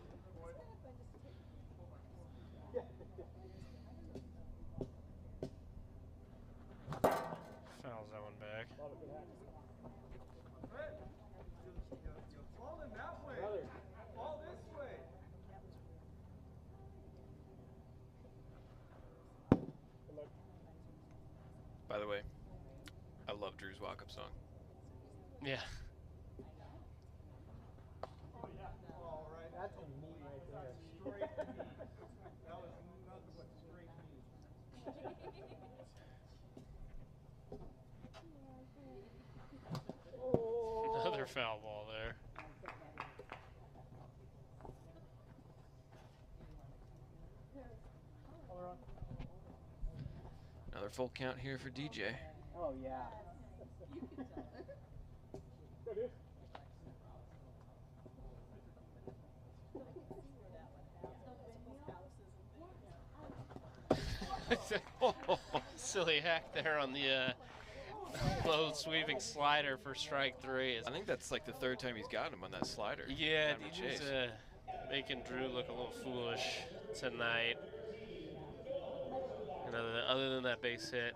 Fouls that one back. By the way, I love Drew's walk-up song. Yeah. Oh, yeah. All right. That's a meat right there. Straight meat. That was nothing but straight meat. Another foul ball there. Another full count here for DJ. Oh, yeah. Silly hack there on the low sweeping slider for strike 3. I think that's like the third time he's gotten him on that slider. Yeah, DJ's making Drew look a little foolish tonight. And other than that base hit,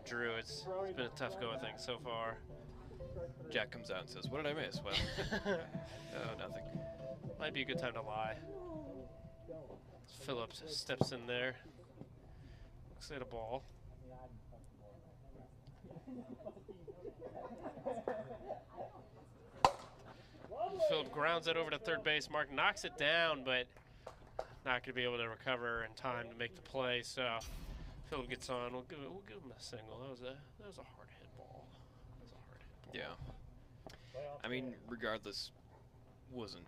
Drew, it's been a tough go of things so far. Jack comes out and says, "What did I miss?" Well, no, nothing. Might be a good time to lie. Phillips steps in there. Looks at a ball. Phillips grounds it over to third base. Mark knocks it down, but not going to be able to recover in time to make the play. So Phillips gets on. We'll give him a single. That was a hard hit ball. Yeah. I mean, regardless, wasn't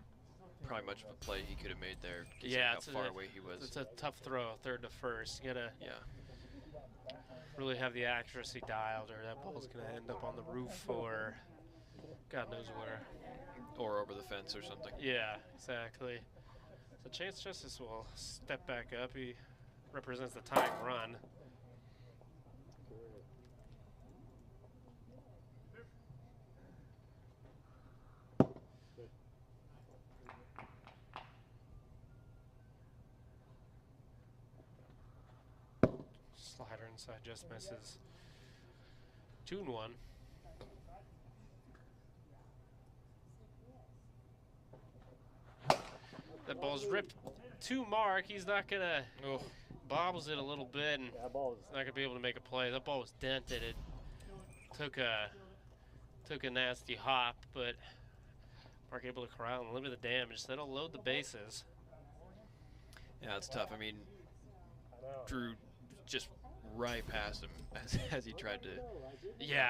probably much of a play he could have made there. Yeah, how far away he was. It's a tough throw, third to first. You gotta really have the accuracy dialed, or that ball's gonna end up on the roof or God knows where. Or over the fence or something. Yeah, exactly. So Chance Justice will step back up. He represents the tying run. Slider inside just misses. 2-1. That ball's ripped to Mark. He's not gonna bobbles it a little bit, and not gonna be able to make a play. That ball was dented. It took a nasty hop, but Mark able to corral and limit the damage. That'll load the bases. Yeah, it's tough. I mean, Drew just right past him as he tried to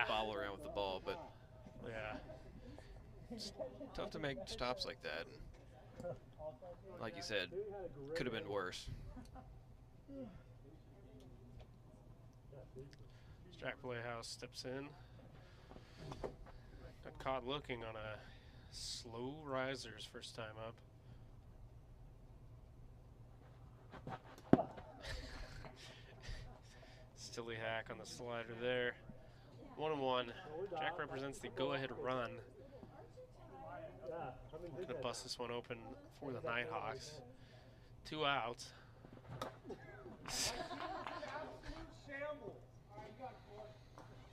bobble around with the ball, but it's tough to make stops like that. And like you said, could have been worse. Jack Playhouse steps in. Got caught looking on a slow riser's first time up. Stilly hack on the slider there. 1-1. Jack represents the go-ahead run. Gonna bust this one open for the Nighthawks. 2 outs.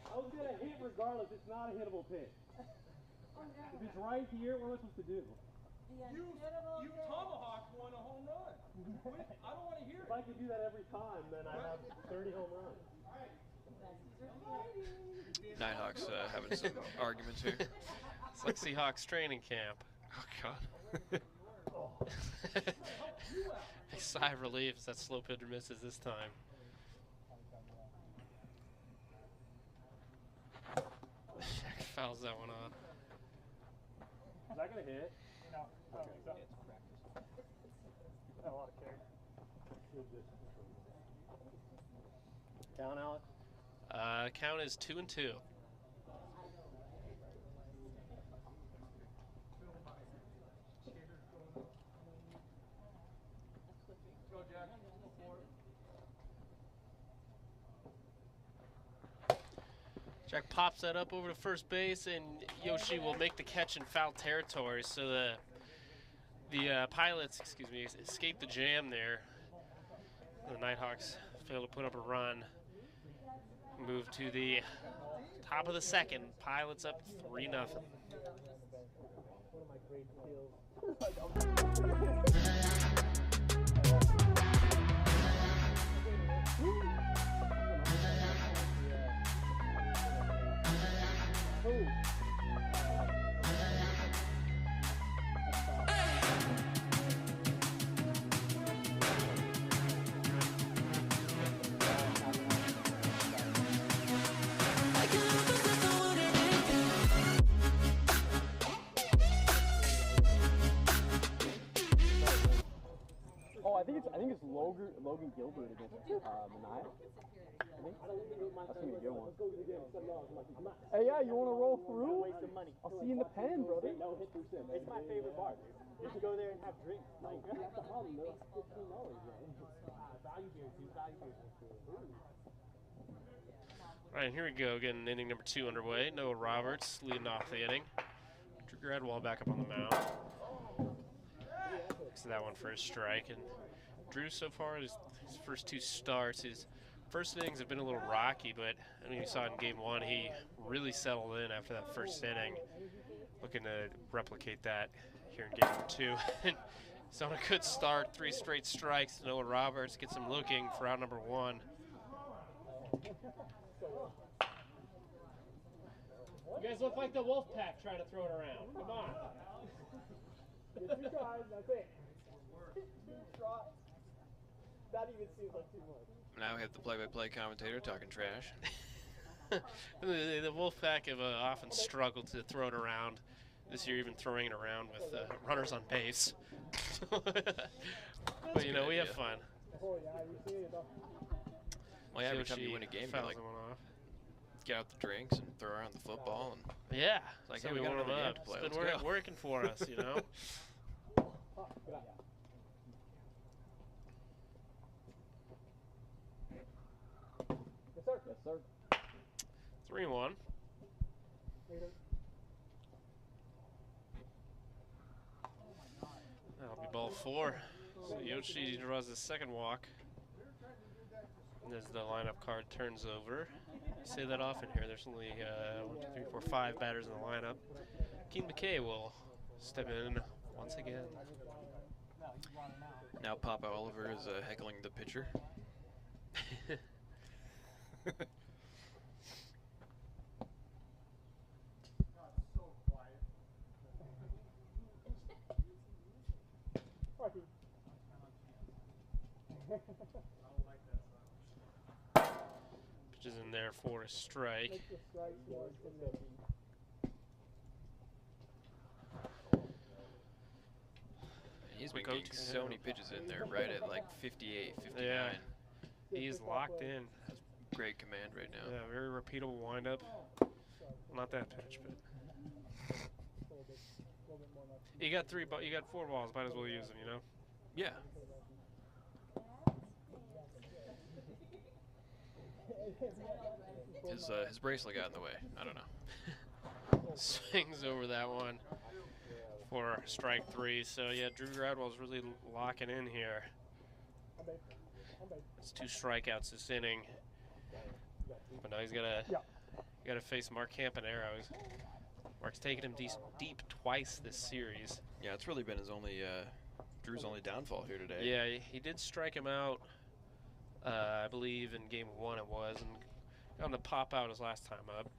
I was gonna hit regardless. It's not a hittable pitch. If it's right here, what am I supposed to do? You tomahawked one a home run. I don't want to hear it. If I could do that every time, then I have 30 home runs. Nighthawks having some arguments here. It's like Seahawks training camp. Oh, God. A sigh of relief as that slow pitcher misses this time. Jack fouls that one off. Is that gonna hit? No, I don't think so. A lot of care. Count, Alex? Count is 2-2. Go, Jack. Jack pops that up over to first base, and Yoshi will make the catch in foul territory. So the Pilots, escape the jam there. The Nighthawks fail to put up a run. Move to the top of the second. Pilots up 3-0. One of my great I think it's Logan Gilbert against Manaya. I think that's gonna be a good one. Hey, yeah, you want to roll through? I'll see you in the pen, brother. No hit through sim. It's my favorite bar, dude. You should go there and have drinks. Like, that's the problem, though. $15, value beer, dude. Value beer. All right, here we go. Getting inning number 2 underway. Noah Roberts leading off the inning. Drew Gradwell back up on the mound. So that one for a strike. And Drew, so far, his first 2 starts, his first innings have been a little rocky, but I mean, you saw in game 1, he really settled in after that first inning. Looking to replicate that here in game 2. He's on a good start, 3 straight strikes. Noah Roberts gets him looking for out number 1. You guys look like the wolf pack trying to throw it around. Come on. Get 2 tries, that's it. 2 tries. That even seems like too much. Now we have the play-by-play commentator talking trash. The Wolfpack have often struggled to throw it around. This year, even throwing it around with runners on base. But you know, we have fun. Well, yeah, every time you win a game, you like get out the drinks and throw around the football, and yeah, it's like, so hey, we got another game to play. It's been working for us, you know. Yes, sir. Yes, sir. 3-1. That'll be ball 4. So Yoshi draws the second walk. And as the lineup card turns over, I say that often here. There's only 1, 2, 3, 4, 5 batters in the lineup. Keen McKay will step in once again. Now Papa Oliver is heckling the pitcher. Pitches in there for a strike. He's been getting so many pitches in there, right at like 58, 59. Yeah. He's locked in. Great command right now. Yeah, very repeatable windup. Not that pitch, but you got 4 balls. Might as well use them, you know. Yeah. his bracelet got in the way. I don't know. Swings over that one for strike 3. So yeah, Drew Gradwell's really locking in here. It's 2 strikeouts this inning, but now he's gotta face Mark Campanero. Mark's taken him deep twice this series. Yeah, it's really been his only Drew's only downfall here today. Yeah, he did strike him out, I believe in game 1 it was, and got him to pop out his last time up.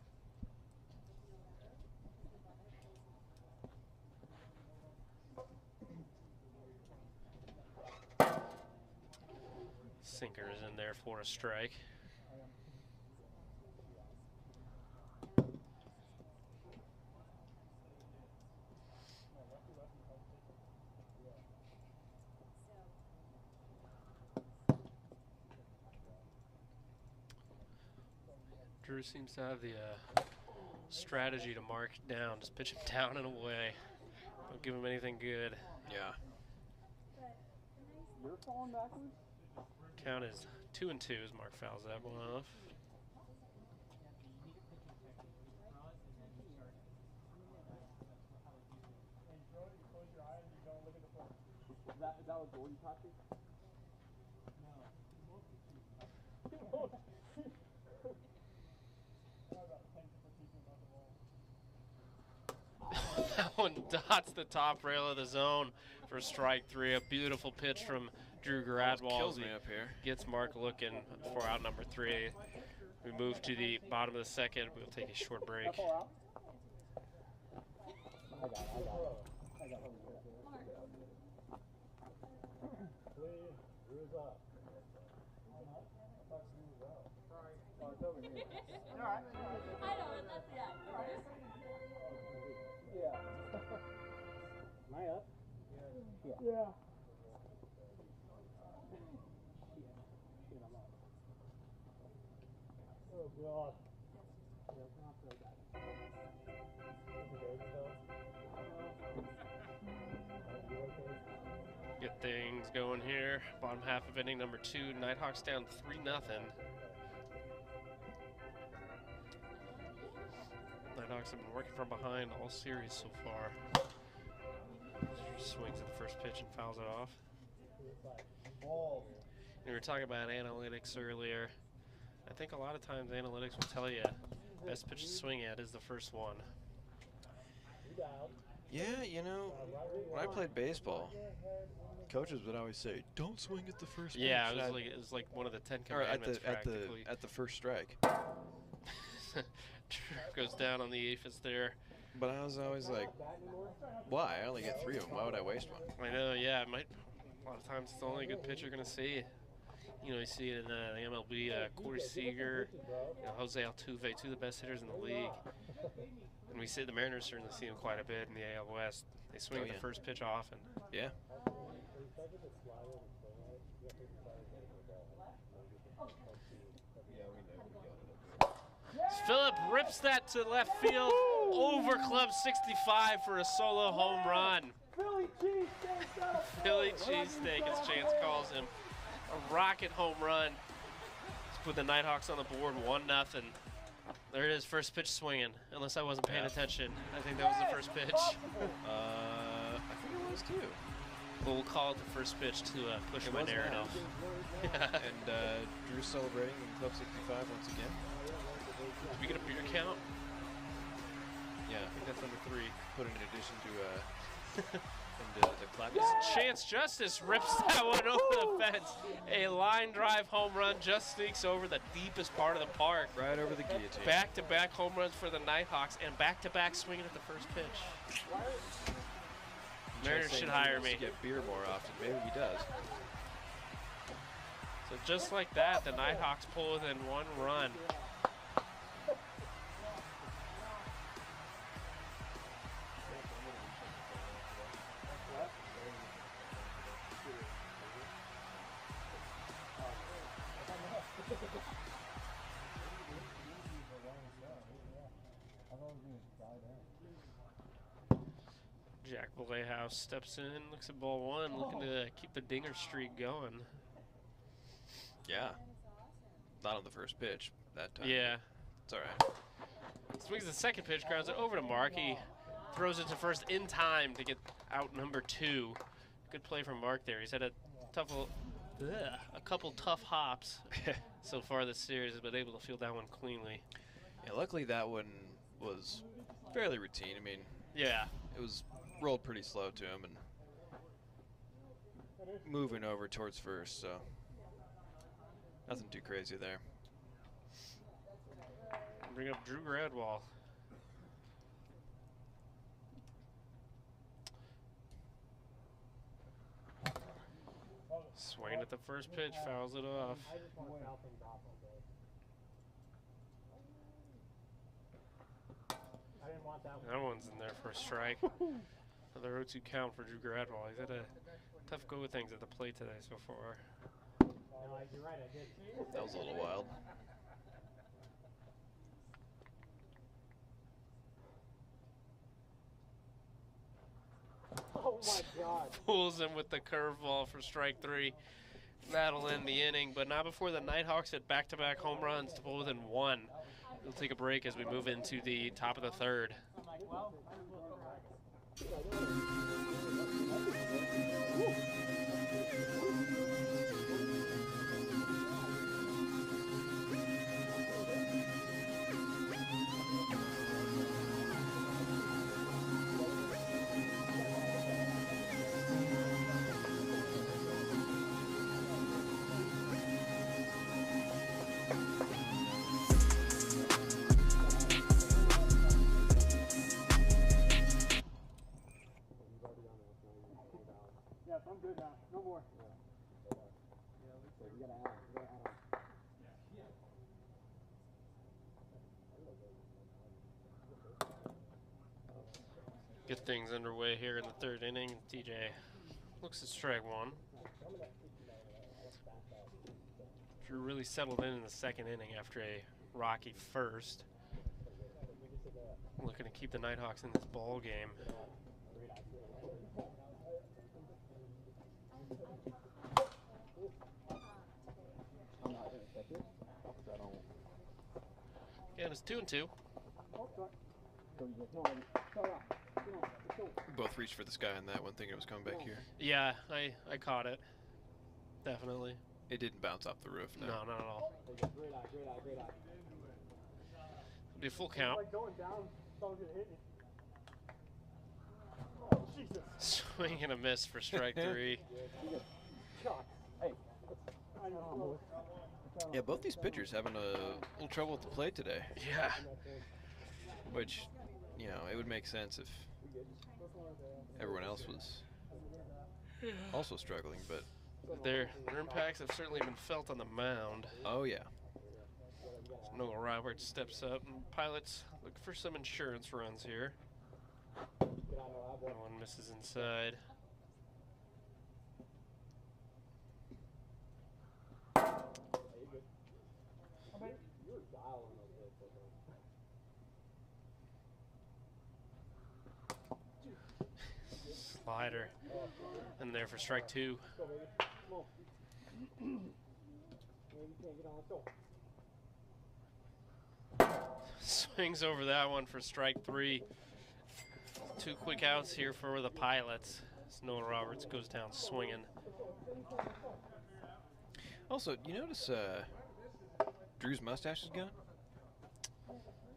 Sinker is in there for a strike. Drew seems to have the strategy to mark down, just pitch him down and away. Don't give him anything good. Yeah. You're falling backwards? Count is 2-2 as Mark fouls that one off. Is that what Jordan taught you? That one dots the top rail of the zone for strike 3. A beautiful pitch from Drew Gradwell. Kills me up here. Gets Mark looking for out number 3. We move to the bottom of the second. We'll take a short break. Am I up? Yeah. Oh, God. Get things going here. Bottom half of inning number 2. Nighthawks down 3-0. Nighthawks have been working from behind all series so far. Swings at the first pitch and fouls it off. We were talking about analytics earlier. I think a lot of times analytics will tell you best pitch to swing at is the first one. Yeah, you know, when I played baseball, coaches would always say, "Don't swing at the first pitch." Yeah, it was like one of the 10 commandments practically. At the first strike. Goes down on the aphis there. But I was always like, why? I only get 3 of them. Why would I waste one? I know, yeah. It might. A lot of times it's the only good pitch you're going to see. You know, you see it in the MLB, Corey Seager, Jose Altuve, 2 of the best hitters in the league. And we see the Mariners certainly see him quite a bit in the AL West. They swing at the first pitch often. Yeah. Phillip rips that to left field, over Club 65 for a solo home run. Philly cheesesteak, as Chance calls him. A rocket home run. Let's put the Nighthawks on the board, 1-0. There it is, first pitch swinging. Unless I wasn't paying attention. I think that was the first pitch. I think it was too. Well, we'll call it the first pitch to push my narrative. And Drew's celebrating in Club 65 once again. Did we get a beer count? Yeah, I think that's number 3. Put in addition to the clap. Chance Justice rips that one over the fence. A line drive home run just sneaks over the deepest part of the park. Right over the guillotine. Back-to-back home runs for the Nighthawks and back-to-back swinging at the first pitch. Mariners should hire me. Get beer more often. Maybe he does. So just like that, the Nighthawks pull within 1 run. Jack Vallejo steps in, looks at ball 1, looking to keep the dinger streak going. Yeah. not on the first pitch that time. Yeah. It's all right. Swings the second pitch, grounds it over to Mark. He throws it to first in time to get out number 2. Good play from Mark there. He's had a couple tough hops so far this series, but able to field that one cleanly. Yeah, luckily that one was fairly routine. I mean, yeah, it was rolled pretty slow to him and moving over towards first, so nothing too crazy there. Bring up Drew Gradwall. Swinging at the first pitch, fouls it off. That one's in there for a strike. Another 0-2 count for Drew Gradwall. He's had a tough go with things at the plate today so far. That was a little wild. Oh my God. Pulls him with the curveball for strike 3. That'll end the inning, but not before the Nighthawks hit back-to-back home runs to pull within 1. We'll take a break as we move into the top of the 3rd. Yes, I'm good now. No more. Get things underway here in the 3rd inning. TJ looks at strike 1. Drew really settled in the 2nd inning after a rocky first. Looking to keep the Nighthawks in this ball game. And it's 2-2. Both reached for the sky on that one, thinking it was coming back here. Yeah, I caught it. Definitely. It didn't bounce off the roof, no. No, not at all. It'll be a full count. Swing and a miss for strike 3. Yeah, both these pitchers having a little trouble with the plate today. Yeah. Which, you know, it would make sense if everyone else was also struggling, but their impacts have certainly been felt on the mound. Oh, yeah. Noah Roberts steps up, and Pilots look for some insurance runs here. That one misses inside. Slider in there for strike 2. Swings over that one for strike 3. 2 quick outs here for the Pilots. Noah Roberts goes down swinging. Also, you notice Drew's mustache is gone?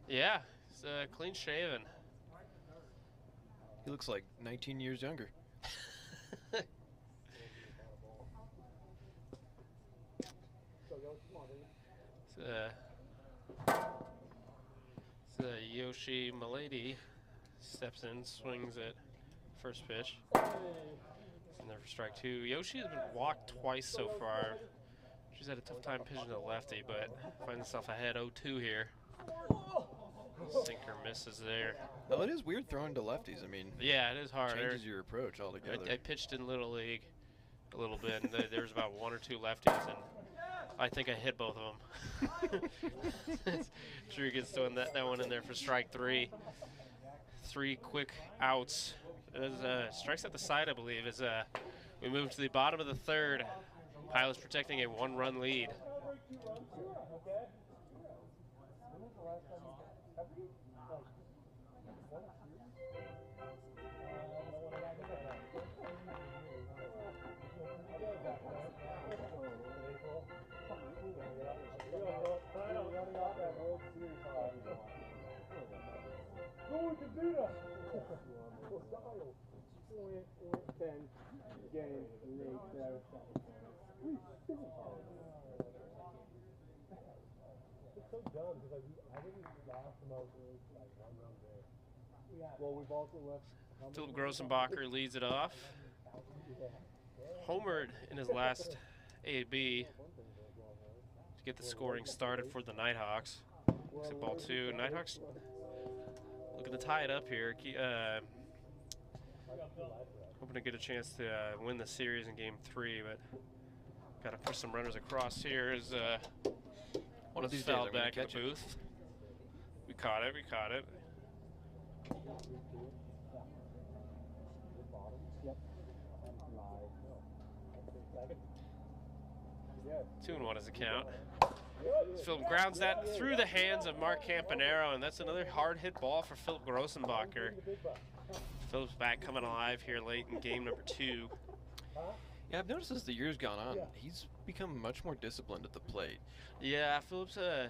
Yeah, he's clean shaven. He looks like 19 years younger. Yoshi Milady steps in, swings at first pitch. And there for strike 2. Yoshi has been walked twice so far. She's had a tough time pitching to lefty, but finds herself ahead 0-2 here. Sinker misses there. Well, it is weird throwing to lefties. I mean, yeah, it is hard. Changes your approach altogether. I pitched in Little League a little bit, and there was about 1 or 2 lefties, and I think I hit both of them. Drew gets doing that one in there for strike 3. 3 quick outs. Strikes at the side, I believe, as we move to the bottom of the 3rd. Pilots protecting a 1-run lead. Philip Grossenbacher leads it off. Homered in his last AB to get the scoring started for the Nighthawks. Looks at ball 2. Nighthawks looking to tie it up here. Hoping to get a chance to win the series in game 3, but got to push some runners across here. Is one of these foul days back in the booth. We caught it. 2-1 is the count. Philip grounds that through the hands of Mark Campanero, and that's another hard hit ball for Philip Grossenbacher. Philip's back coming alive here late in game number 2. Yeah, I've noticed as the years gone on, he's become much more disciplined at the plate. Yeah, Philip's, I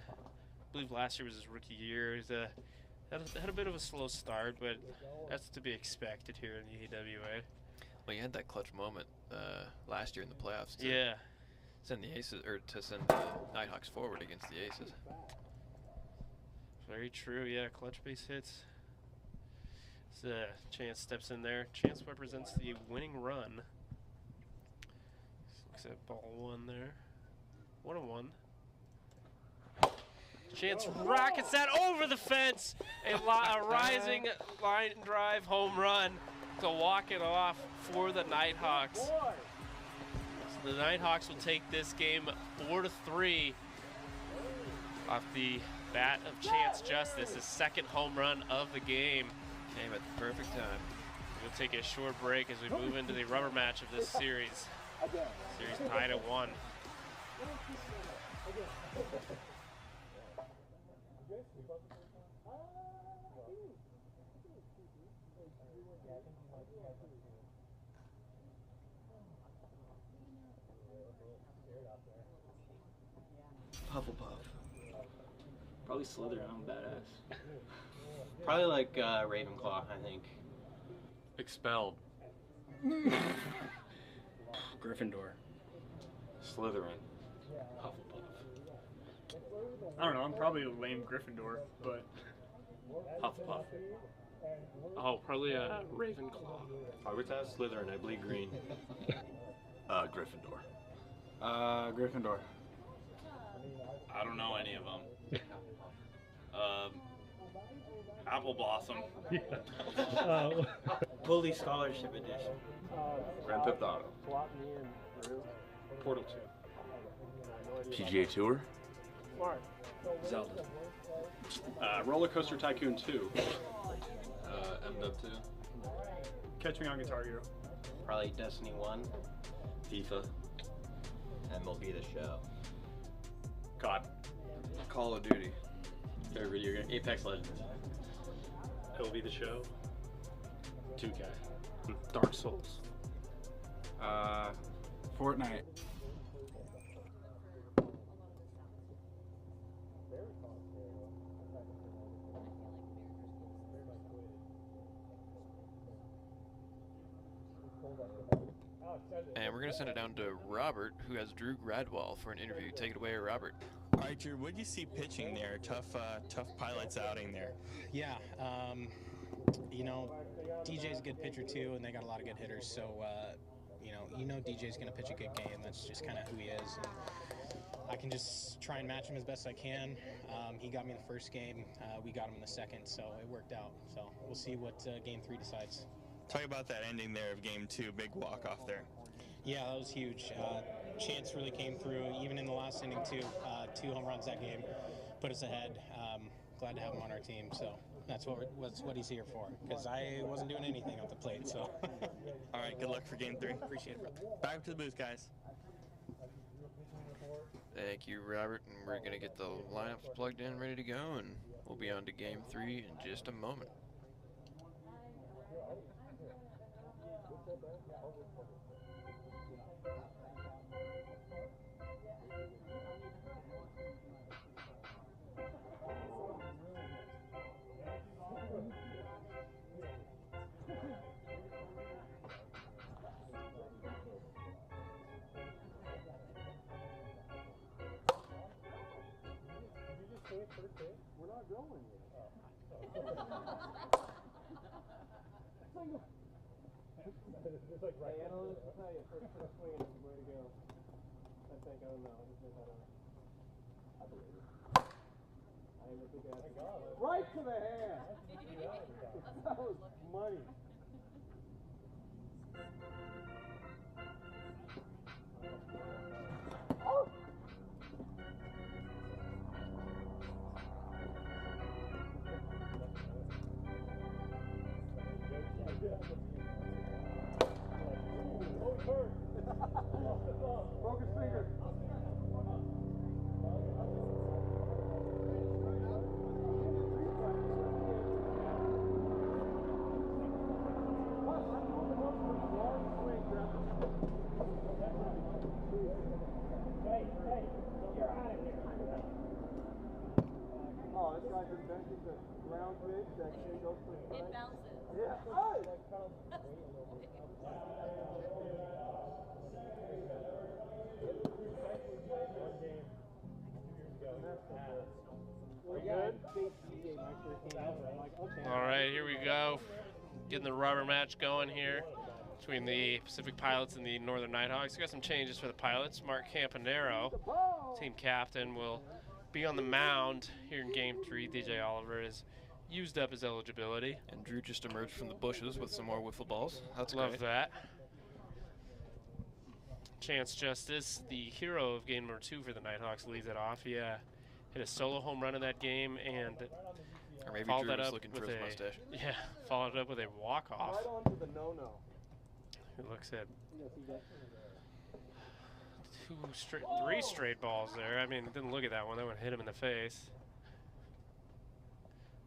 believe last year was his rookie year. He's had a bit of a slow start, but that's to be expected here in the AWA. Well, he had that clutch moment last year in the playoffs to send the Aces, or to send the Nighthawks forward against the Aces. Very true, yeah, clutch base hits. Chance steps in there. Chance represents the winning run. Looks at ball 1 there. 1-1. Chance rockets that over the fence. A rising line drive home run to walk it off for the Nighthawks. So the Nighthawks will take this game 4-3 off the bat of Chance Justice, his second home run of the game. Came at the perfect time. We'll take a short break as we move into the rubber match of this series. Series tied at 1. Hufflepuff. Probably Slytherin, I'm badass. Probably like Ravenclaw, I think. Expelled. Gryffindor. Slytherin. Hufflepuff. I don't know, I'm probably a lame Gryffindor, but Hufflepuff. Oh, probably a Ravenclaw. Arbitas, Slytherin, I bleed green. Gryffindor. Gryffindor. I don't know any of them. Apple Blossom. Bully Scholarship Edition. Grand Theft Auto. Portal 2. PGA Tour. Zelda. Roller Coaster Tycoon 2. MW2. Catch Me on Guitar Hero. Probably Destiny 1. FIFA. MLB The Show. COD. Call of Duty. Favorite video game? Apex Legends. LB The Show. 2K. Dark Souls. Fortnite. And we're going to send it down to Robert, who has Drew Gradwell for an interview. Take it away, Robert. All right, Drew, what do you see pitching there? Tough Pilots outing there. Yeah, you know, DJ's a good pitcher too, and they got a lot of good hitters. So, you know DJ's going to pitch a good game. That's just kind of who he is. And I can just try and match him as best I can. He got me the first game. We got him in the second, so it worked out. So we'll see what Game 3 decides. Talk about that ending there of Game 2, big walk-off there. Yeah, that was huge. Chance really came through, even in the last inning too. 2 home runs that game, put us ahead. Glad to have him on our team. So that's what he's here for. Because I wasn't doing anything at the plate. So. All right, good luck for Game 3. Appreciate it, brother. Back to the booth, guys. Thank you, Robert. And we're going to get the lineups plugged in, ready to go, and we'll be on to Game 3 in just a moment. We're not going yet. It's like right now. I'll tell you, first swing is where to go. I think, I don't know. I just know how to. I believe it. I even think I have to. Right to the hand! That was money. Oh! Oh, he's hurt. Broke his finger. Hey, you're out of here. Oh, this guy's inventing the ground pitch that shit goes for the It bounces. Yeah. All right, here we go. Getting the rubber match going here between the Pacific Pilots and the Northern Nighthawks. We got some changes for the Pilots. Mark Campanero, team captain, will be on the mound here in Game 3. DJ Oliver has used up his eligibility. And Drew just emerged from the bushes with some more wiffle balls. That's Love great. that. Chance Justice, the hero of game number 2 for the Nighthawks, leads it off. He hit a solo home run in that game, and or maybe followed Drew that was up looking with for his mustache. Yeah, followed it up with a walk-off. Right on to the no-no. It looks at 3 straight balls there. I mean, it didn't look at that one. That one hit him in the face.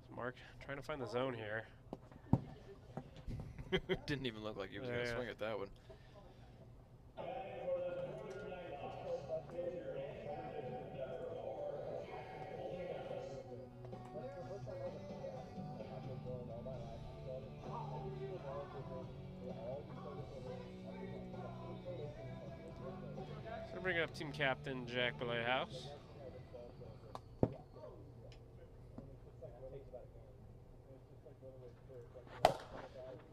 So Mark trying to find the zone here. Didn't even look like he was going to swing at that one. So bring up team captain Jack House.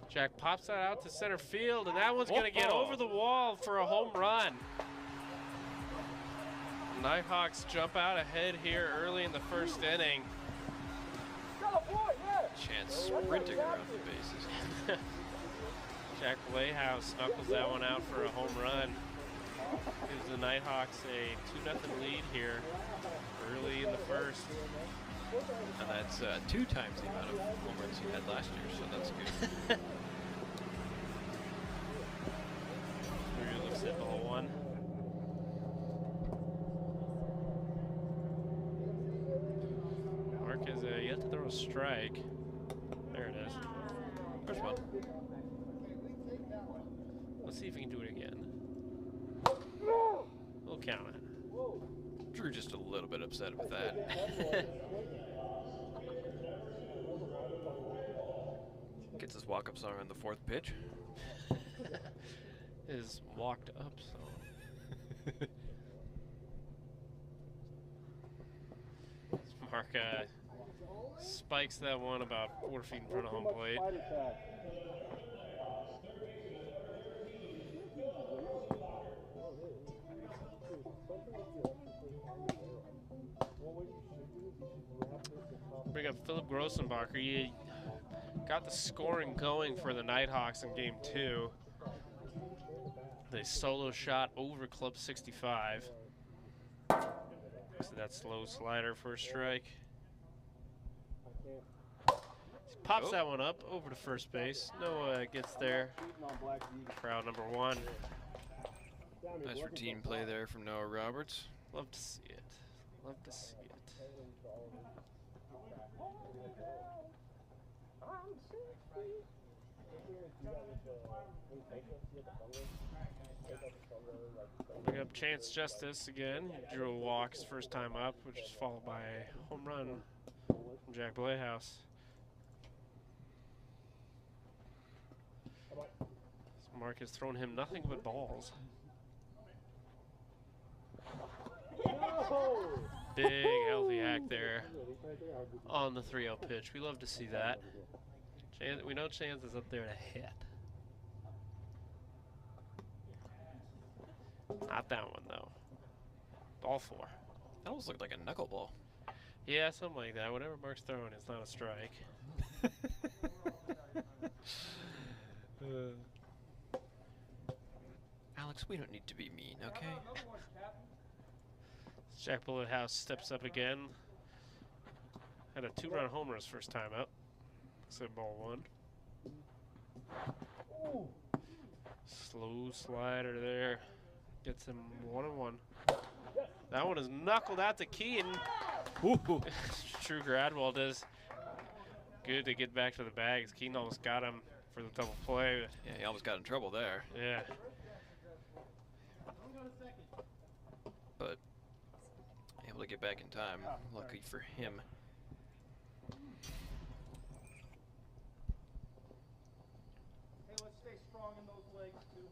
Jack pops that out to center field, and that one's going to get over the wall for a home run. Nighthawks jump out ahead here early in the first inning. Chance sprinting around the bases. Jack Playhouse knuckles that one out for a home run. Gives the Nighthawks a 2-0 lead here early in the first. And that's 2 times the amount of home runs he had last year, so that's good. Really looks at ball 1. Mark has yet to throw a strike. There it is. First one. Let's see if we can do it again. We'll count it. Drew just a little bit upset with that. Gets his walk-up song on the 4th pitch. His walked up song. Mark spikes that one about 4 feet in front of home plate. Bring up Philip Grossenbacher. He got the scoring going for the Nighthawks in game 2. The solo shot over club 65. So that slow slider for a strike. He pops that one up over to first base. Noah gets there. Crowd number 1. Nice routine play there from Noah Roberts. Love to see it. Love to see it. Bring up Chance Justice again. He drew a walk his first time up, which is followed by a home run from Jack Playhouse. Mark has thrown him nothing but balls. Big healthy hack there on the 3-0 pitch. We love to see that. We know Chance is up there to hit. Not that one though. Ball 4. That almost looked like a knuckleball. Yeah, something like that. Whatever Mark's throwing, it's not a strike. Alex, we don't need to be mean, okay? Jack Bullethouse steps up again. Had a 2-run homer his first time up. So ball 1. Slow slider there. Gets him 1-1. That one is knuckled out to Keaton. True Gradwell does good to get back to the bags. Keaton almost got him for the double play. Yeah, he almost got in trouble there. Yeah. But able to get back in time. Lucky for him. Hey, let's stay strong in those legs too.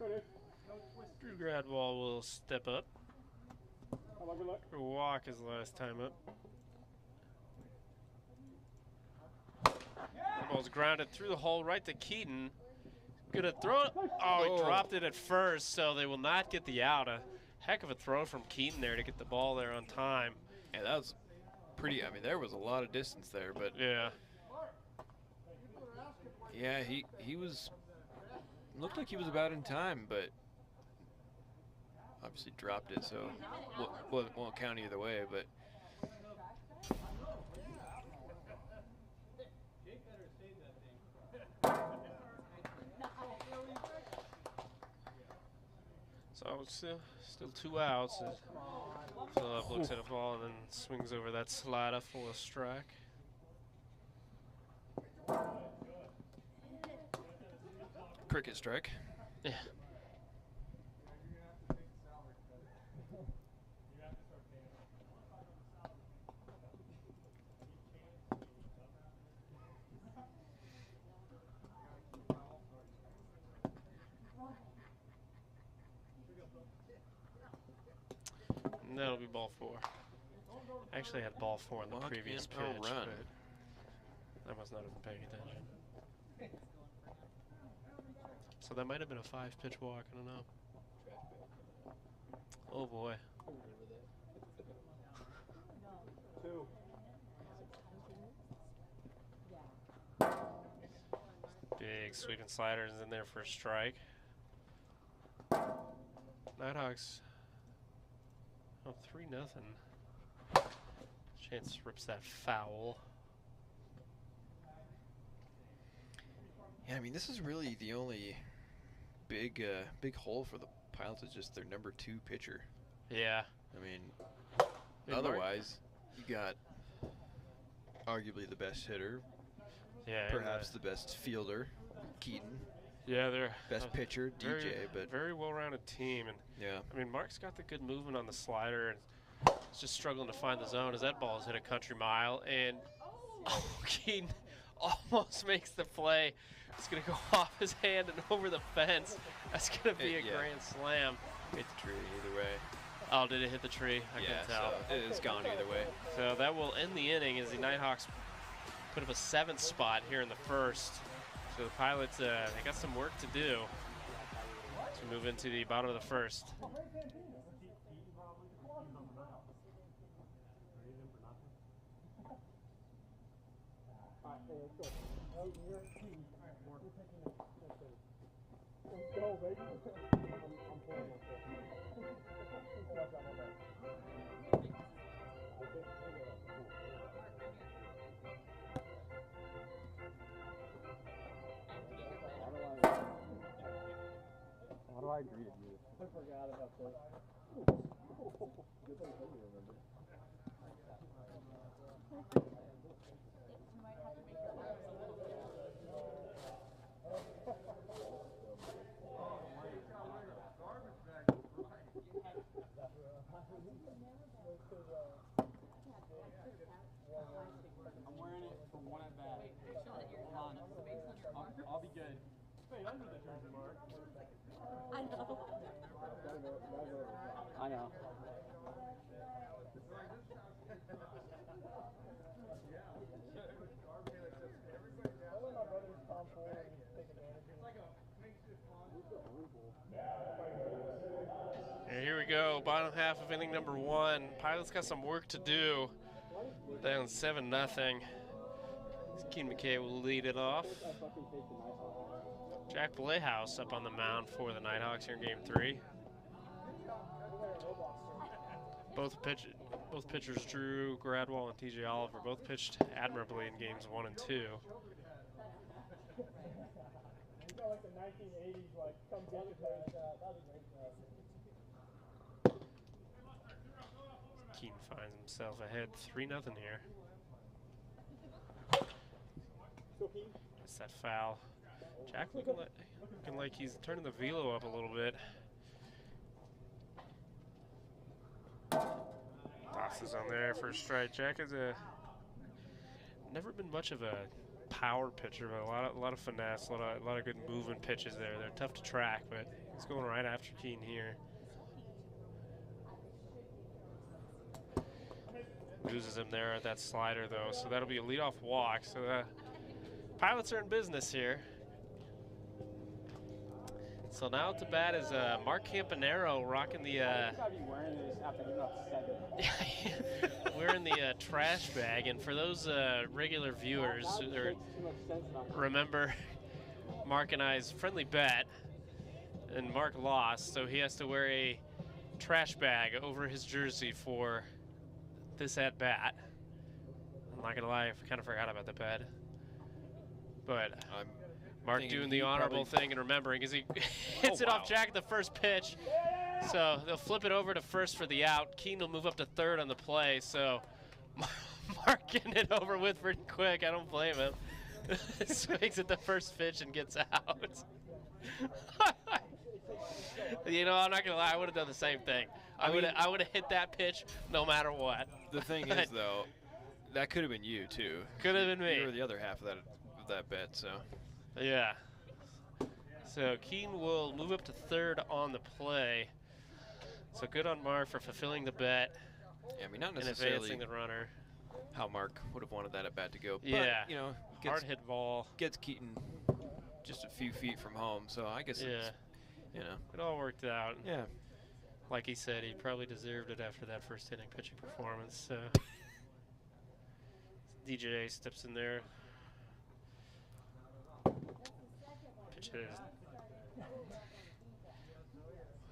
Okay. No twist. Drew Gradwell will step up. Or walk his last time up. The ball's grounded through the hole right to Keaton. Gonna throw it. Oh, he dropped it at first, so they will not get the out. A heck of a throw from Keaton there to get the ball there on time. Yeah, that was pretty. I mean, there was a lot of distance there, but yeah. Yeah, he was. Looked like he was about in time, but obviously dropped it, so won't count either way. But so it's still 2 outs. Phillip looks at a ball and then swings over that slider for a strike. Cricket strike. Yeah. And that'll be ball 4. Actually, I had ball 4 in the previous pitch. Run. I must not have been paying attention. So that might have been a 5-pitch walk. I don't know. Oh boy. 2. Big sweeping sliders in there for a strike. Nighthawks. Oh, 3-0. Chance rips that foul. Yeah, I mean, this is really the only big hole for the Pilots is just their number 2 pitcher. Yeah. I mean, otherwise, you got arguably the best hitter. Yeah. Perhaps the best fielder, Keaton. Yeah, they're best pitcher, DJ, but very well-rounded team. And yeah, I mean, Mark's got the good movement on the slider, and he's just struggling to find the zone as that ball has hit a country mile. And Keaton almost makes the play. It's gonna go off his hand and over the fence. That's gonna be a grand slam. Hit the tree either way. Oh, did it hit the tree? I can't tell. So it's gone either way. So that will end the inning as the Nighthawks put up a 7th spot here in the first. So the Pilots, they got some work to do to move into the bottom of the first. How do I agree to do this? I forgot about this. I'm wearing it for one at bat. Hold on. I'll be good. Wait, under the jersey, Mark. I know. I know. And here we go, bottom half of inning number 1. Pilots got some work to do. Down 7-0. Keen McKay will lead it off. Jack Playhouse up on the mound for the Nighthawks here in Game 3. Both pitchers, Drew Gradwell and TJ Oliver, both pitched admirably in Games 1 and 2. Like the 1980s, like, come get your page. Keene finds himself ahead 3-0 here. It's that foul. Jack looking like he's turning the velo up a little bit. Tosses on there for a strike. Jack has never been much of a power pitcher, but a lot of finesse, a lot of good moving pitches there. They're tough to track, but he's going right after Keene here. Loses him there at that slider though, so that'll be a leadoff walk. So the Pilots are in business here. So now to bat is Mark Campanero rocking the. Wearing the trash bag, and for those regular viewers who remember Mark and I's friendly bet, and Mark lost, so he has to wear a trash bag over his jersey for this at bat. I'm not gonna lie, I kind of forgot about the bet, but Mark doing the honorable thing and remembering as he hits it off Jack at the first pitch. So they'll flip it over to first for the out. Keene will move up to third on the play. So Mark getting it over with pretty quick. I don't blame him. Swings at the first pitch and gets out. You know, I'm not gonna lie. I would have done the same thing. I would have hit that pitch no matter what. The thing is, though, that could have been you too. Could have been me. You were the other half of that bet. So. Yeah. So Keene will move up to third on the play. So good on Mark for fulfilling the bet. Yeah, I mean, not and necessarily advancing the runner. How Mark would have wanted that at bat to go. But, yeah. You know, hard hit ball. Gets Keaton just a few feet from home. So I guess it's, you know. It all worked out. Yeah. Like he said, he probably deserved it after that first inning pitching performance. So DJ steps in there. Pitch it.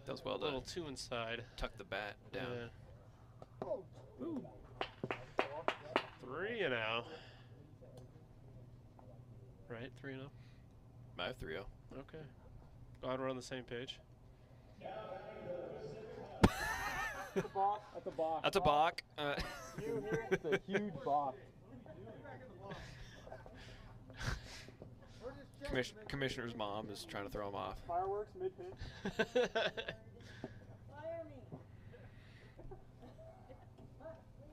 That was well done. A little too inside. Tuck the bat down. Yeah. Ooh. 3-0. Right, 3-0. I have 3-0. Okay. Glad we're on the same page. That's a balk. That's a balk. That's a balk. You hear it? It's a huge balk. Commissioner's mom is trying to throw him off. Fireworks mid-pitch. Fire me.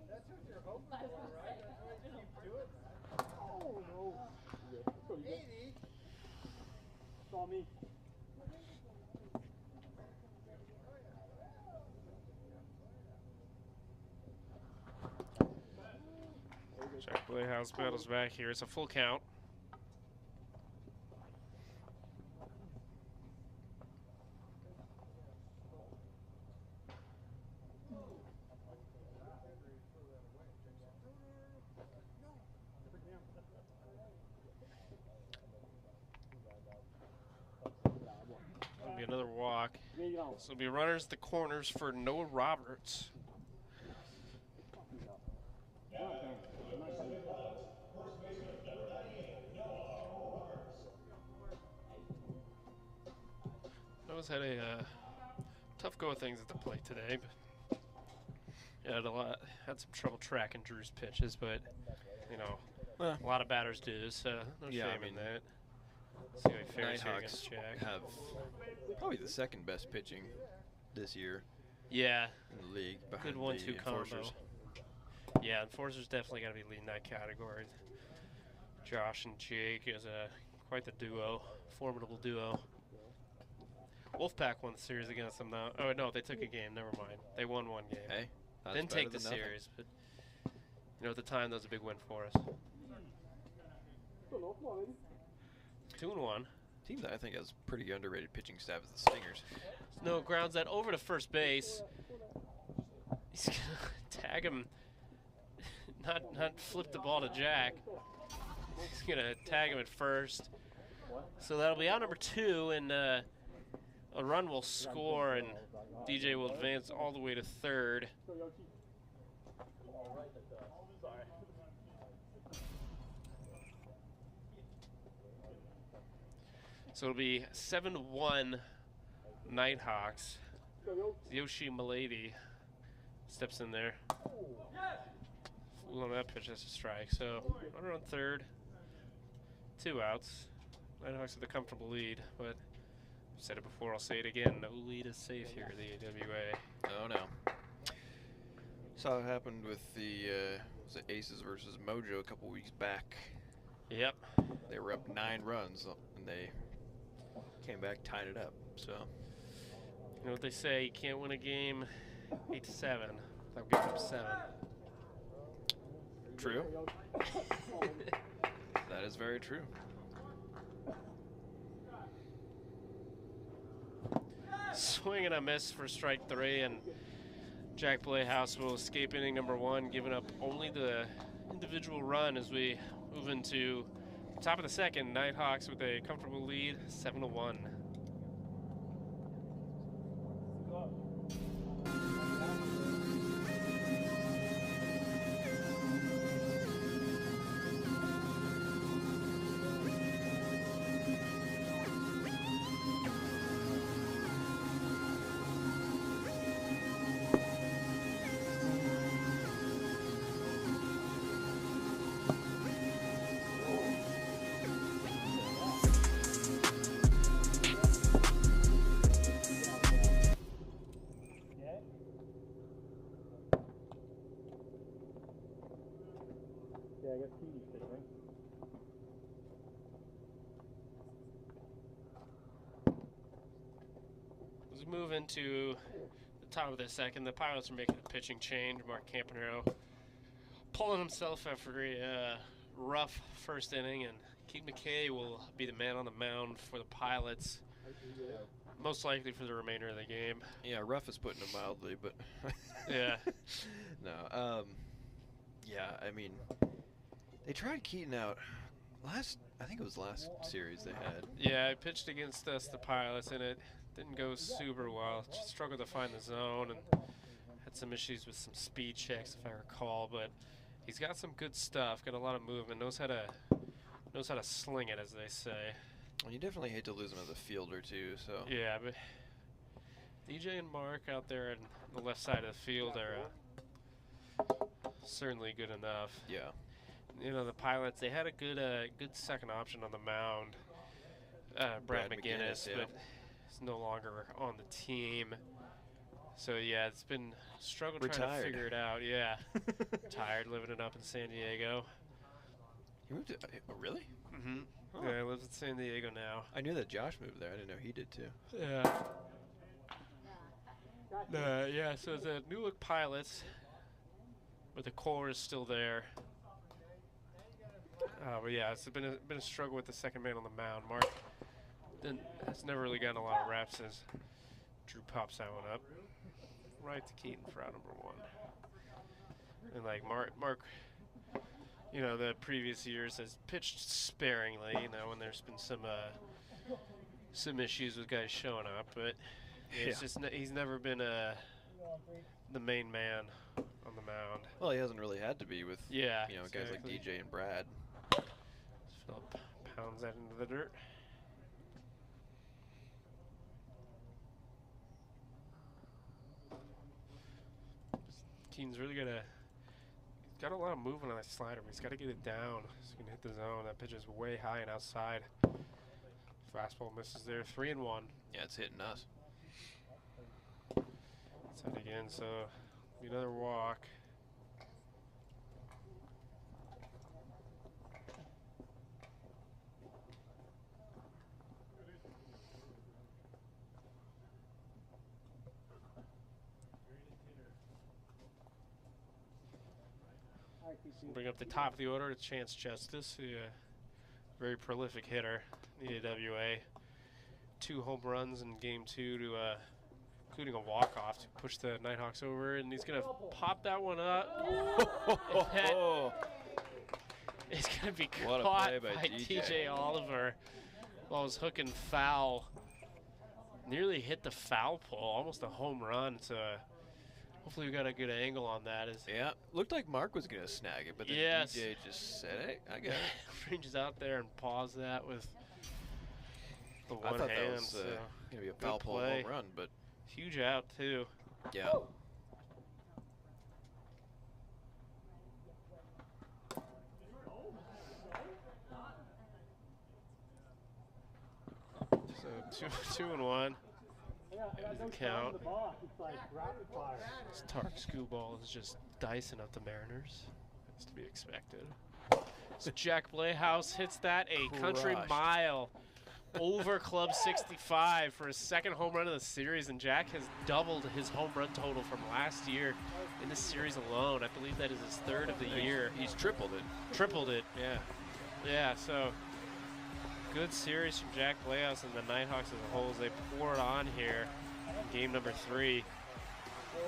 That's what you're hoping for, right? That's what you do it. Oh no. Maybe. It's all me. Jack Playhouse battles back here. It's a full count. That'll be another walk. This will be runners at the corners for Noah Roberts. Noah's had a tough go of things at the plate today, but Had some trouble tracking Drew's pitches, but you know, a lot of batters do, so no shame in that. See how he fares here Nighthawks against Jack. have probably the second best pitching this year. Yeah. In the league, behind Good 1-2 the combo. Enforcers. Yeah, Enforcers definitely got to be leading that category. Josh and Jake is quite the duo, formidable duo. Wolfpack won the series against them now. Oh no, they took a game. Never mind. They won one game. Hey, didn't take the series, but you know at the time that was a big win for us. 2-1. Team that I think has pretty underrated pitching staff is the Stingers. Snow grounds that over to first base. He's gonna tag him. Not flip the ball to Jack. He's gonna tag him at first. So that'll be out number 2, and a run will score, and DJ will advance all the way to third. So it'll be 7-1 Nighthawks. Yoshi Milady steps in there. Fool on that pitch, that's a strike. So runner on third, 2 outs. Nighthawks with a comfortable lead, but I've said it before, I'll say it again. No lead is safe here at the AWA. Oh no. Saw what happened with the was it Aces versus Mojo a couple weeks back. Yep. They were up 9 runs and they came back, tied it up. So you know what they say, you can't win a game 8-7 without giving up 7. True. That is very true. Swing and a miss for strike 3, and Jack Playhouse will escape inning number 1, giving up only the individual run as we move into the top of the second. Nighthawks with a comfortable lead, 7-1. Yeah, I guess Petey's pitching. As we move into the top of the second, the Pilots are making a pitching change. Mark Campanaro pulling himself after a rough first inning, and Keith McKay will be the man on the mound for the Pilots, most likely for the remainder of the game. Yeah, rough is putting it mildly, but yeah. No, yeah, I mean, they tried Keaton out I think it was last series they had. Yeah, I pitched against us, the Pilots, and it didn't go super well. Just struggled to find the zone and had some issues with some speed checks, if I recall. But he's got some good stuff, got a lot of movement, knows how to sling it, as they say. Well, you definitely hate to lose him as a fielder too. So yeah, but DJ and Mark out there on the left side of the field are certainly good enough. Yeah. You know, the Pilots, they had a good second option on the mound, Brad McGinnis, yeah. but he's no longer on the team. So yeah, it's been a struggle trying to figure it out. Yeah, tired living it up in San Diego. He moved to, oh really? Mm-hmm. Huh. Yeah, he lives in San Diego now. I knew that Josh moved there. I didn't know he did too. Yeah. Yeah, so the new look Pilots, but the core is still there. But yeah, it's been a struggle with the second man on the mound. Mark has never really gotten a lot of reps as Drew pops that one up right to Keaton for out number 1. And like Mark, you know, the previous years has pitched sparingly. You know, when there's been some issues with guys showing up, but it's just he's never been the main man on the mound. Well, he hasn't really had to be with you know, guys like DJ and Brad. Philip pounds that into the dirt. Keenan's really got a lot of movement on that slider, but he's got to get it down so he can hit the zone. That pitch is way high and outside. Fastball misses there, 3-1. Yeah, it's hitting us. It's out again, so another walk. Bring up the top of the order, Chance Justice, a very prolific hitter in the AWA. 2 home runs in game 2 to including a walk-off to push the Nighthawks over, and he's gonna pop that one up. It's gonna be What a caught play by by TJ Oliver. Ball was hooking foul. Nearly hit the foul pole, almost a home run. So hopefully we got a good angle on that. Yeah, looked like Mark was gonna snag it, but then DJ just said, "Hey, I got it." Reaches out there and paws that with the one I thought hand. that was gonna be a foul pole home run, but huge out too. Yeah. So 2-1. There's the count. This Tark Screwball is just dicing up the Mariners. That's to be expected. So Jack Playhouse hits that a country mile over Club 65 for his second home run of the series, and Jack has doubled his home run total from last year in the series alone. I believe that is his 3rd of the year. He's tripled it. Tripled it, yeah. Yeah, so good series from Jack Playhouse and the Nighthawks as a whole as they pour it on here in game number 3.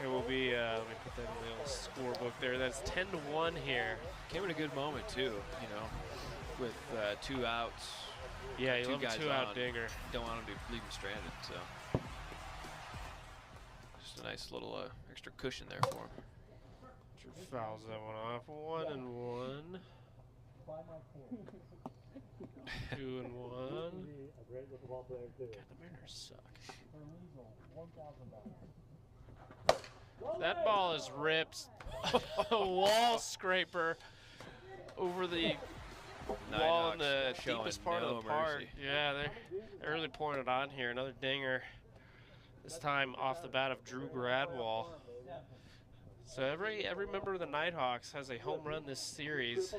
It will be, let me put that in the little scorebook there. That's 10-1 here. Came at a good moment too, with 2 outs. Yeah, you 2 love a guys 2-out on. dinger. Don't want him to leave him stranded, so just a nice little extra cushion there for him. Fouls that one off. 1-1. 2-1. God, the Mariners suck. That ball is ripped. A wall scraper over the wall in the deepest part of the park. Yeah, they're really pouring it on here. Another dinger. This time off the bat of Drew Gradwall. So every member of the Nighthawks has a home run this series. It's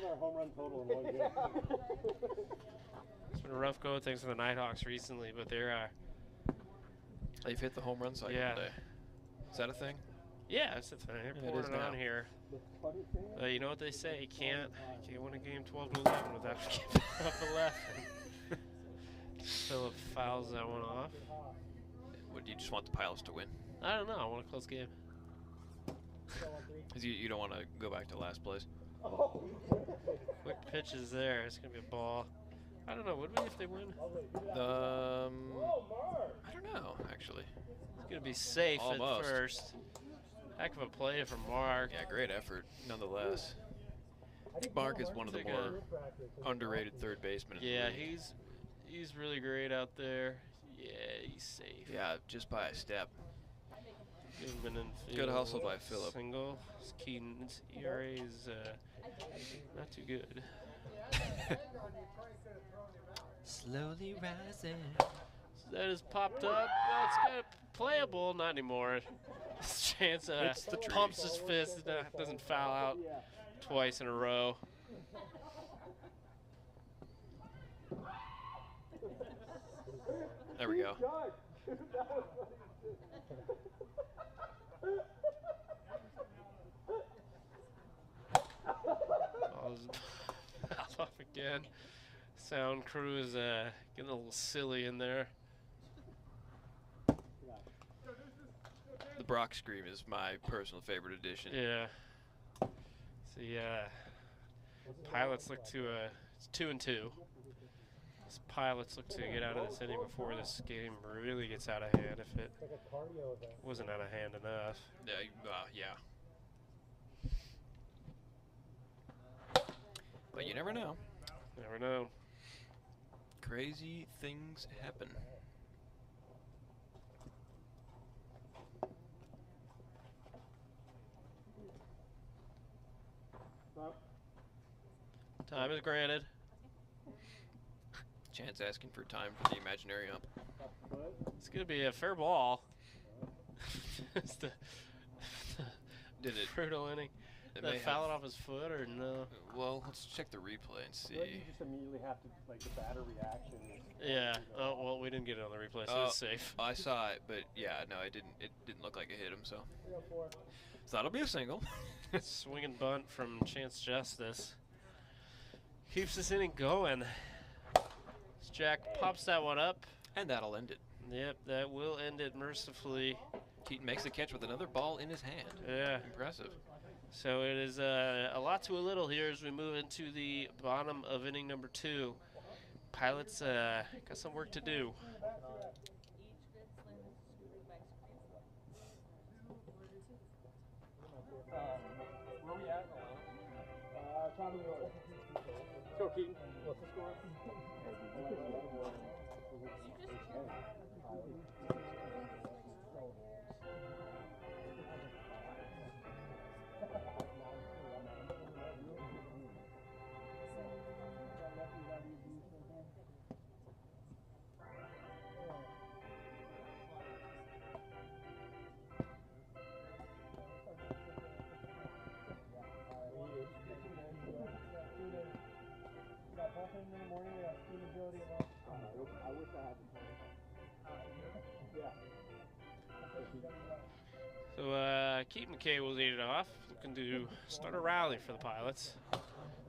been a rough go of things for the Nighthawks recently, but they've hit the home run cycle today. Is that a thing? Yeah, it's a thing. They're Yeah, pouring it on here. You know what they say? You can't win a game 12-11 without giving up 11. Philip fouls that one off. What, do you just want the Pilots to win? I don't know. I want a close game. Because you don't want to go back to last place. Quick pitches there. It's going to be a ball. I don't know. Would we if they win? I don't know, actually. It's going to be safe Almost. at first. Heck of a play from Mark. Yeah, great effort, nonetheless. I think Mark is one of the more underrated third basemen in the league. He's really great out there. Yeah, he's safe. Yeah, just by a step. Good Good hustle by Phillip. Single. Keaton's ERA is not too good. Slowly rising. So that has popped up. Well, it's kind of playable. Not anymore. Chance pumps his fist. Doesn't foul out twice in a row. There we go. Off again. Sound crew is getting a little silly in there. The Brock Scream is my personal favorite addition. Yeah. So Pilots look to it's 2-2. Pilots look to get out of this inning before this game really gets out of hand. If it wasn't out of hand enough. Yeah. But you never know. Never know. Crazy things happen. Time is granted. Chance asking for time for the imaginary ump. It's going to be a fair ball. It's the Did it? brutal inning. It Did may that foul have- it off his foot or no? Well, let's check the replay and see. But you just immediately have to, like, the batter reaction. Yeah. Oh, well, we didn't get it on the replay, so it's safe. I saw it, but yeah, no, it didn't look like it hit him, so that'll be a single. Swinging bunt from Chance Justice. Keeps this inning going. As Jack pops that one up. And that'll end it. Yep, that will end it mercifully. Keaton makes the catch with another ball in his hand. Yeah. Impressive. So it is a lot to a little here as we move into the bottom of inning number 2. Pilots got some work to do. Where are we at? Top of the order. Let's go, Keaton. What's the score? I wish I had So Keaton McKay will lead it off, looking to start a rally for the Pilots.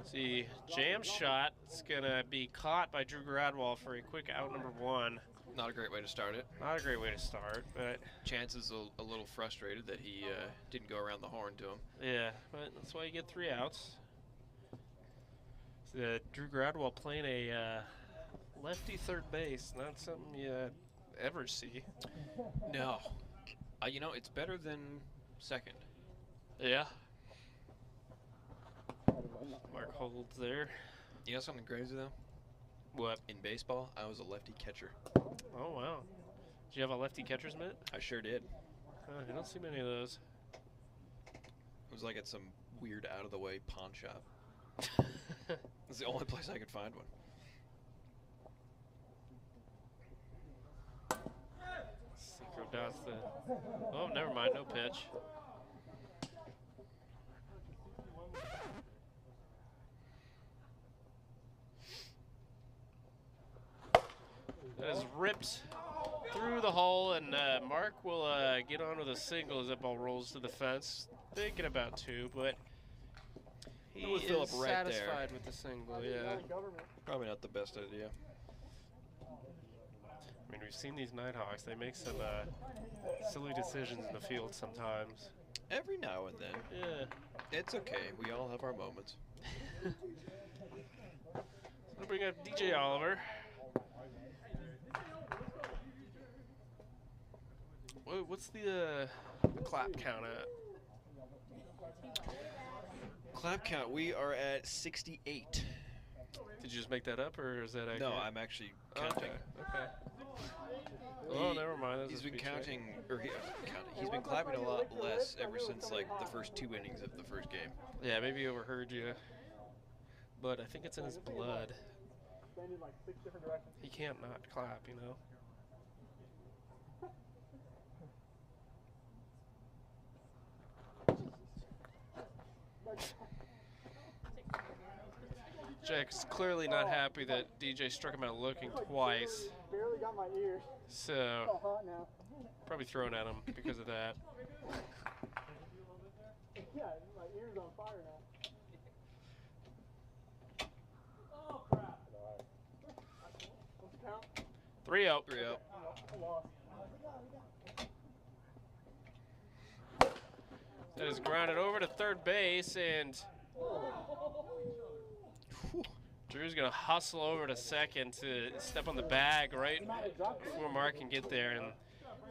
See, jam shot. It's gonna be caught by Drew Gradwell for a quick out number 1. Not a great way to start it. Not a great way to start, but Chance is a little frustrated that he didn't go around the horn to him. yeah, but that's why you get 3 outs. So, Drew Gradwell playing a lefty third base, not something you ever see. No. You know, it's better than second. Yeah. Mark holds there. You know something crazy, though? What? In baseball, I was a lefty catcher. Oh, wow. Did you have a lefty catcher's mitt? I sure did. I don't see many of those. It was like at some weird out-of-the-way pawn shop. It's the only place I could find one. Synchro dots the... Oh, never mind. No pitch. That is ripped through the hole, and Mark will get on with a single as that ball rolls to the fence. Thinking about 2, but he It would fill is up right satisfied there. with the single, yeah. Probably not the best idea. I mean, we've seen these Nighthawks. They make some silly decisions in the field sometimes. Every now and then. Yeah. It's okay. We all have our moments. We'll bring up DJ Oliver. What's the clap count at? Clap count, we are at 68. Did you just make that up, or is that accurate? No, I'm actually counting. Okay. Oh, never mind. That's He's a been speed check. counting, or he's been clapping a lot less ever since like the first 2 innings of the first game. Yeah, maybe he overheard you. But I think it's in his blood. He can't not clap, you know? Jack's clearly not happy that DJ struck him out looking twice. Barely got my ears. So, So hot now. probably thrown at him because of that. Yeah, my ears on fire now. Oh crap! What's the count? 3-0. 3-0. I lost. That is grounded over to third base, and Drew's going to hustle over to second to step on the bag right before Mark can get there, and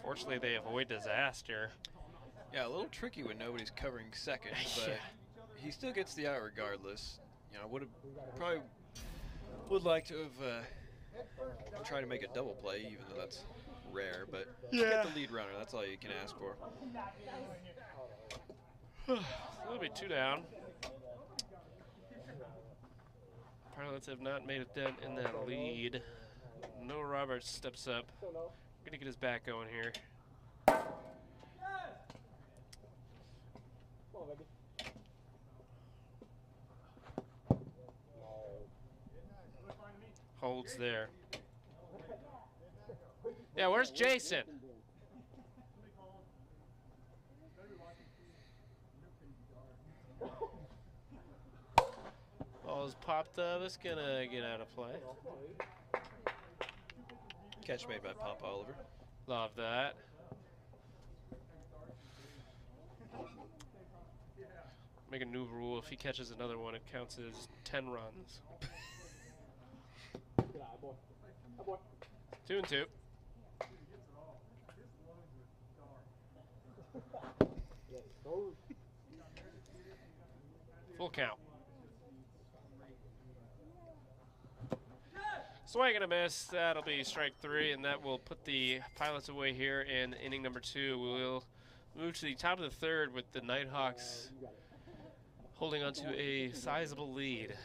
fortunately they avoid disaster. Yeah, a little tricky when nobody's covering second, but he still gets the out regardless. You know, probably would like to have tried to make a double play, even though that's rare, but get the lead runner. That's all you can ask for. It'll be 2 down. Pilots have not made a dent in that lead. Noah Roberts steps up. Gonna get his back going here. Holds there. Yeah, where's Jason? Ball's popped up. It's gonna get out of play. Catch made by Pop Oliver. Love that. Make a new rule. If he catches another one, it counts as 10 runs. 2-2. Full count. Swing and a miss. That'll be strike 3, and that will put the Pilots away here in inning number 2. We'll move to the top of the 3rd with the Nighthawks holding on to a sizable lead.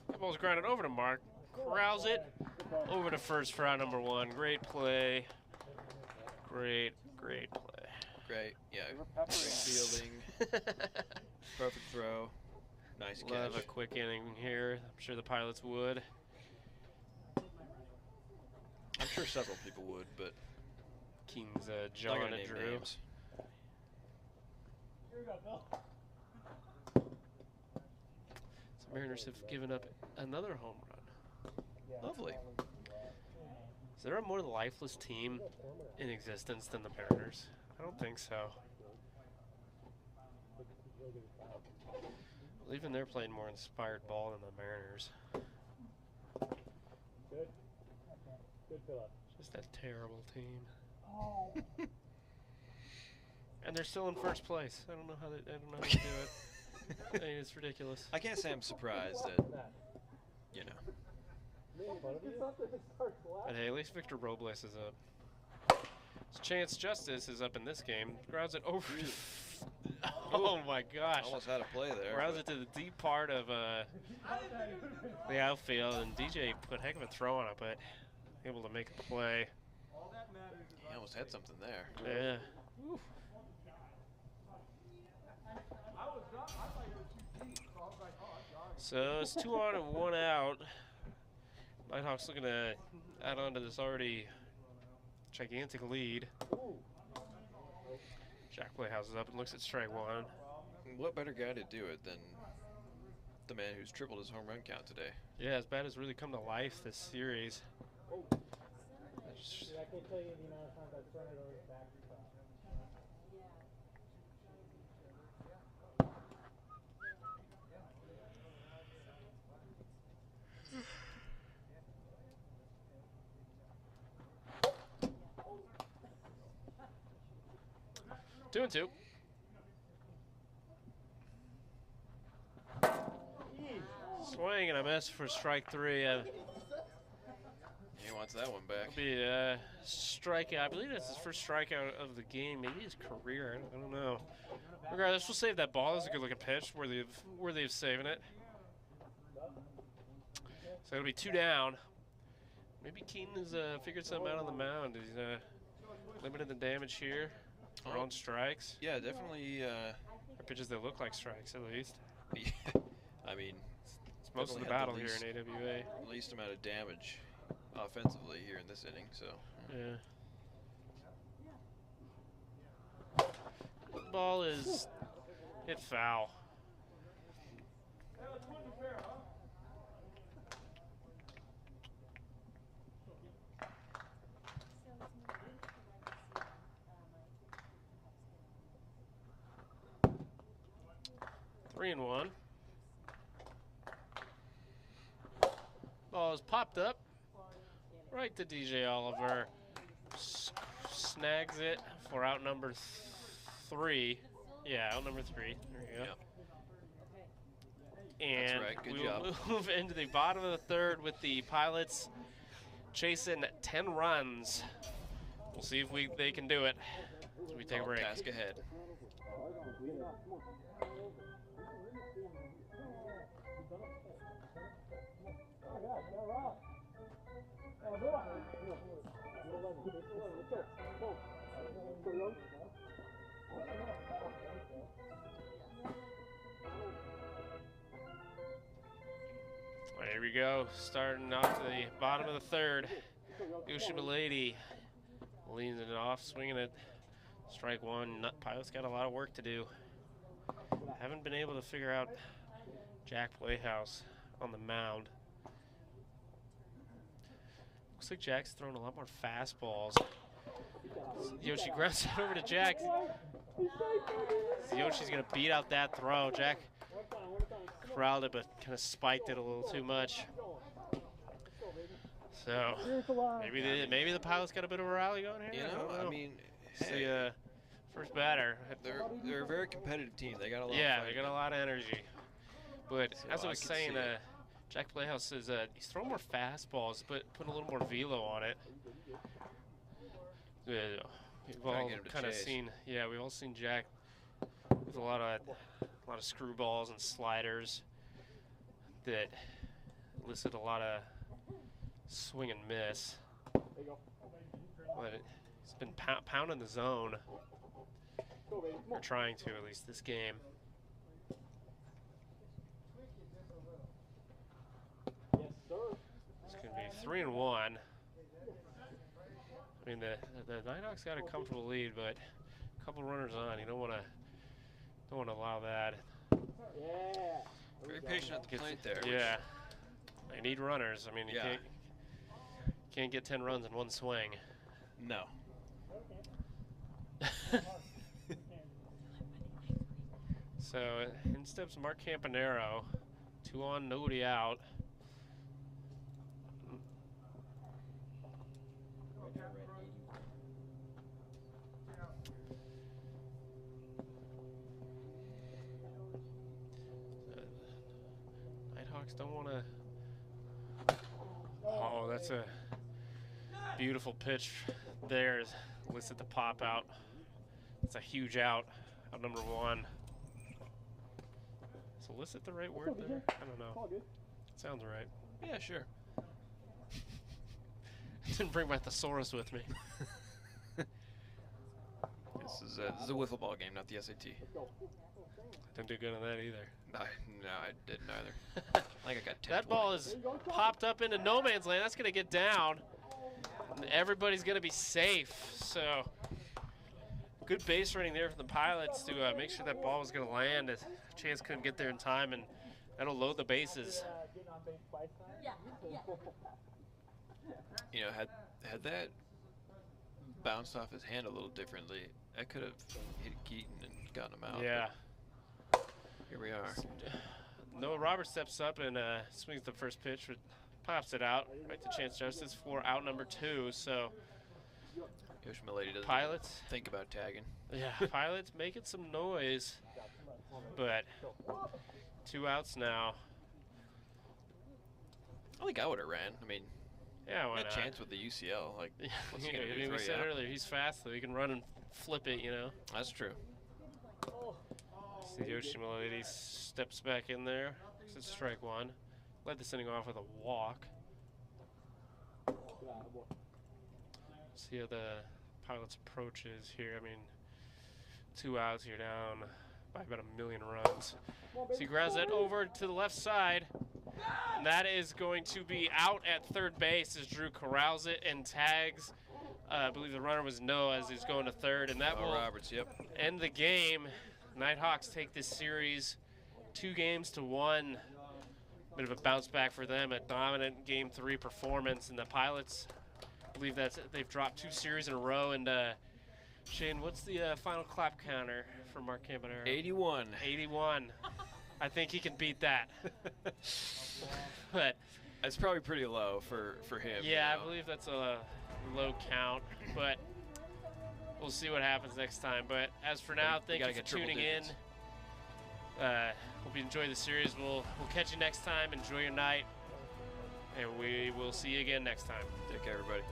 That ball's grounded over to Mark. Corrals it over to first for out number 1. Great play. Great play. Great, yeah. Great fielding. Perfect throw. Nice catch. Love a quick inning here. I'm sure the Pilots would. I'm sure several people would, but Keen's John and Drew. Names. So Mariners have given up another home run. Lovely. Is there a more lifeless team in existence than the Mariners? I don't think so. Well, even they're playing more inspired ball than the Mariners. Good fill up. Just that terrible team. And they're still in first place. I don't know how they do it. I mean, it's ridiculous. I can't say I'm surprised that, you know. But hey, at least Victor Robles is up. Chance Justice is up in this game. Grounds it over. Oh my gosh. Almost had a play there. Grounds it to the deep part of the outfield, and DJ put a heck of a throw on it, but able to make a play. He almost had something there. Yeah. Oof. So it's 2 on and 1 out. Nighthawks looking to add on to this already gigantic lead. Jack Playhouse is up and looks at strike 1. What better guy to do it than the man who's tripled his home run count today? Yeah, his bat has really come to life this series. Yeah, I can't tell you the amount of times I've thrown it over his back. 2-2. Swing and a miss for strike 3. He wants that one back. It'll be a strikeout. I believe that's his first strikeout of the game, maybe his career. I don't know. Regardless, we'll save that ball. That's a good-looking pitch. Worthy of saving it. So it'll be 2 down. Maybe Keaton has figured something out on the mound. He's limited the damage here. Or on strikes. Yeah, definitely. Or pitches that look like strikes, at least. Yeah. I mean, it's most of the battle here in AWA. Least amount of damage offensively here in this inning, so. Yeah. Ball is Hit foul. Three and one. Ball is popped up right to DJ Oliver. Snags it for out number 3. Yeah, out number 3. There you go. Yep. And that's right. Good we job. will move into the bottom of the third with the Pilots chasing 10 runs. We'll see if they can do it as we take a break. Task ahead. There we go, starting off the bottom of the third. Yoshi Milady leans it off, swinging it. Strike one. Pilots got a lot of work to do. Haven't been able to figure out Jack Playhouse on the mound. Looks like Jack's throwing a lot more fastballs. Yoshi grabs it over to Jack. Yoshi's gonna beat out that throw. Jack corralled it, but kind of spiked it a little too much. So maybe the Pilots got a bit of a rally going here. You know, I mean, it's the first batter. They're a very competitive team. They got a lot. Yeah, they got a lot of energy. But So as I was saying, Jack Playhouse is he's throwing more fastballs, but putting a little more velo on it. We've all kind of seen, we've all seen Jack with a lot of screwballs and sliders that elicit a lot of swing and miss. But he's been pounding the zone, or trying to at least this game. It's going to be 3 and 1. I mean, the Nighthawks got a comfortable lead, but a couple runners on. You don't want to allow that. Very patient at the plate there. Yeah, they need runners. I mean, you can't get 10 runs in one swing. No. So in steps Mark Campanero. 2 on, nobody out. Nighthawks don't want to. Oh, that's a beautiful pitch there. Listed the pop out. It's a huge out number 1. Solicit the right word there? I don't know. Sounds right. Yeah, sure. Didn't bring my thesaurus with me. This is a wiffle ball game, not the SAT. Didn't do good on that either. No, I didn't either. I think I got 10. That ball is popped up into no man's land. That's going to get down. Everybody's going to be safe. So good base running there for the Pilots to make sure that ball was going to land. Chance couldn't get there in time, and that'll load the bases. You know, had that bounced off his hand a little differently, I could have hit Keaton and gotten him out. Yeah. Here we are. Noah Roberts steps up and swings the first pitch, but pops it out right to Chance Justice for out number 2. So Yoshi Milady doesn't Pilots think about tagging. Yeah, Pilots making some noise, but 2 outs now. I think I would have ran. I mean, yeah, why a not? Chance with the UCL. Like, what's he gonna do? We said earlier, he's fast, so he can run and flip it, you know. That's true. See Yoshi Milady steps back in there. It's strike 1. Led this inning off with a walk. See how the Pilots' approach is here. I mean, 2 outs, you're down by about 1 million runs. So he grabs that over to the left side. And that is going to be out at third base as Drew corrals it and tags. I believe the runner was Noah as he's going to third. And that will Roberts, yep. end the game. Nighthawks take this series 2-1. Bit of a bounce back for them, a dominant Game 3 performance. And the Pilots, I believe they've dropped 2 series in a row. And Shane, what's the final clap counter for Mark Campanaro? 81. 81. I think he can beat that. But that's probably pretty low for him. Yeah, you know? I believe that's a low count, but we'll see what happens next time. But as for now, thank you for tuning in. Hope you enjoy the series. We'll catch you next time. Enjoy your night, and we will see you again next time. Take care, everybody.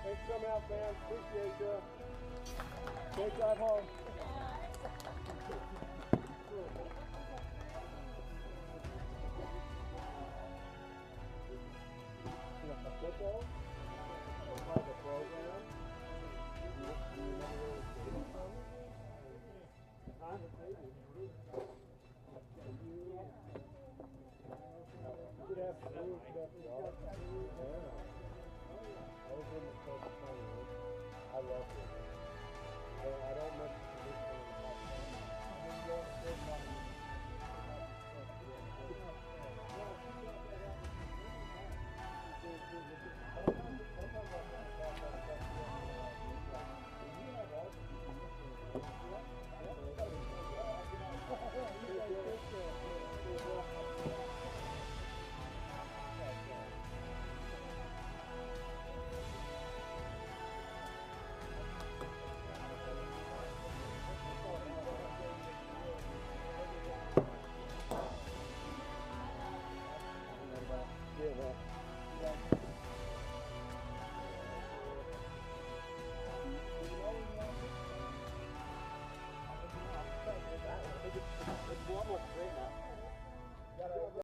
Thanks for coming out, man. Appreciate you. Safe drive home. Football? Like a program? Do you remember where it came from? Huh? You could have food, yeah. I was in the coach. I love it.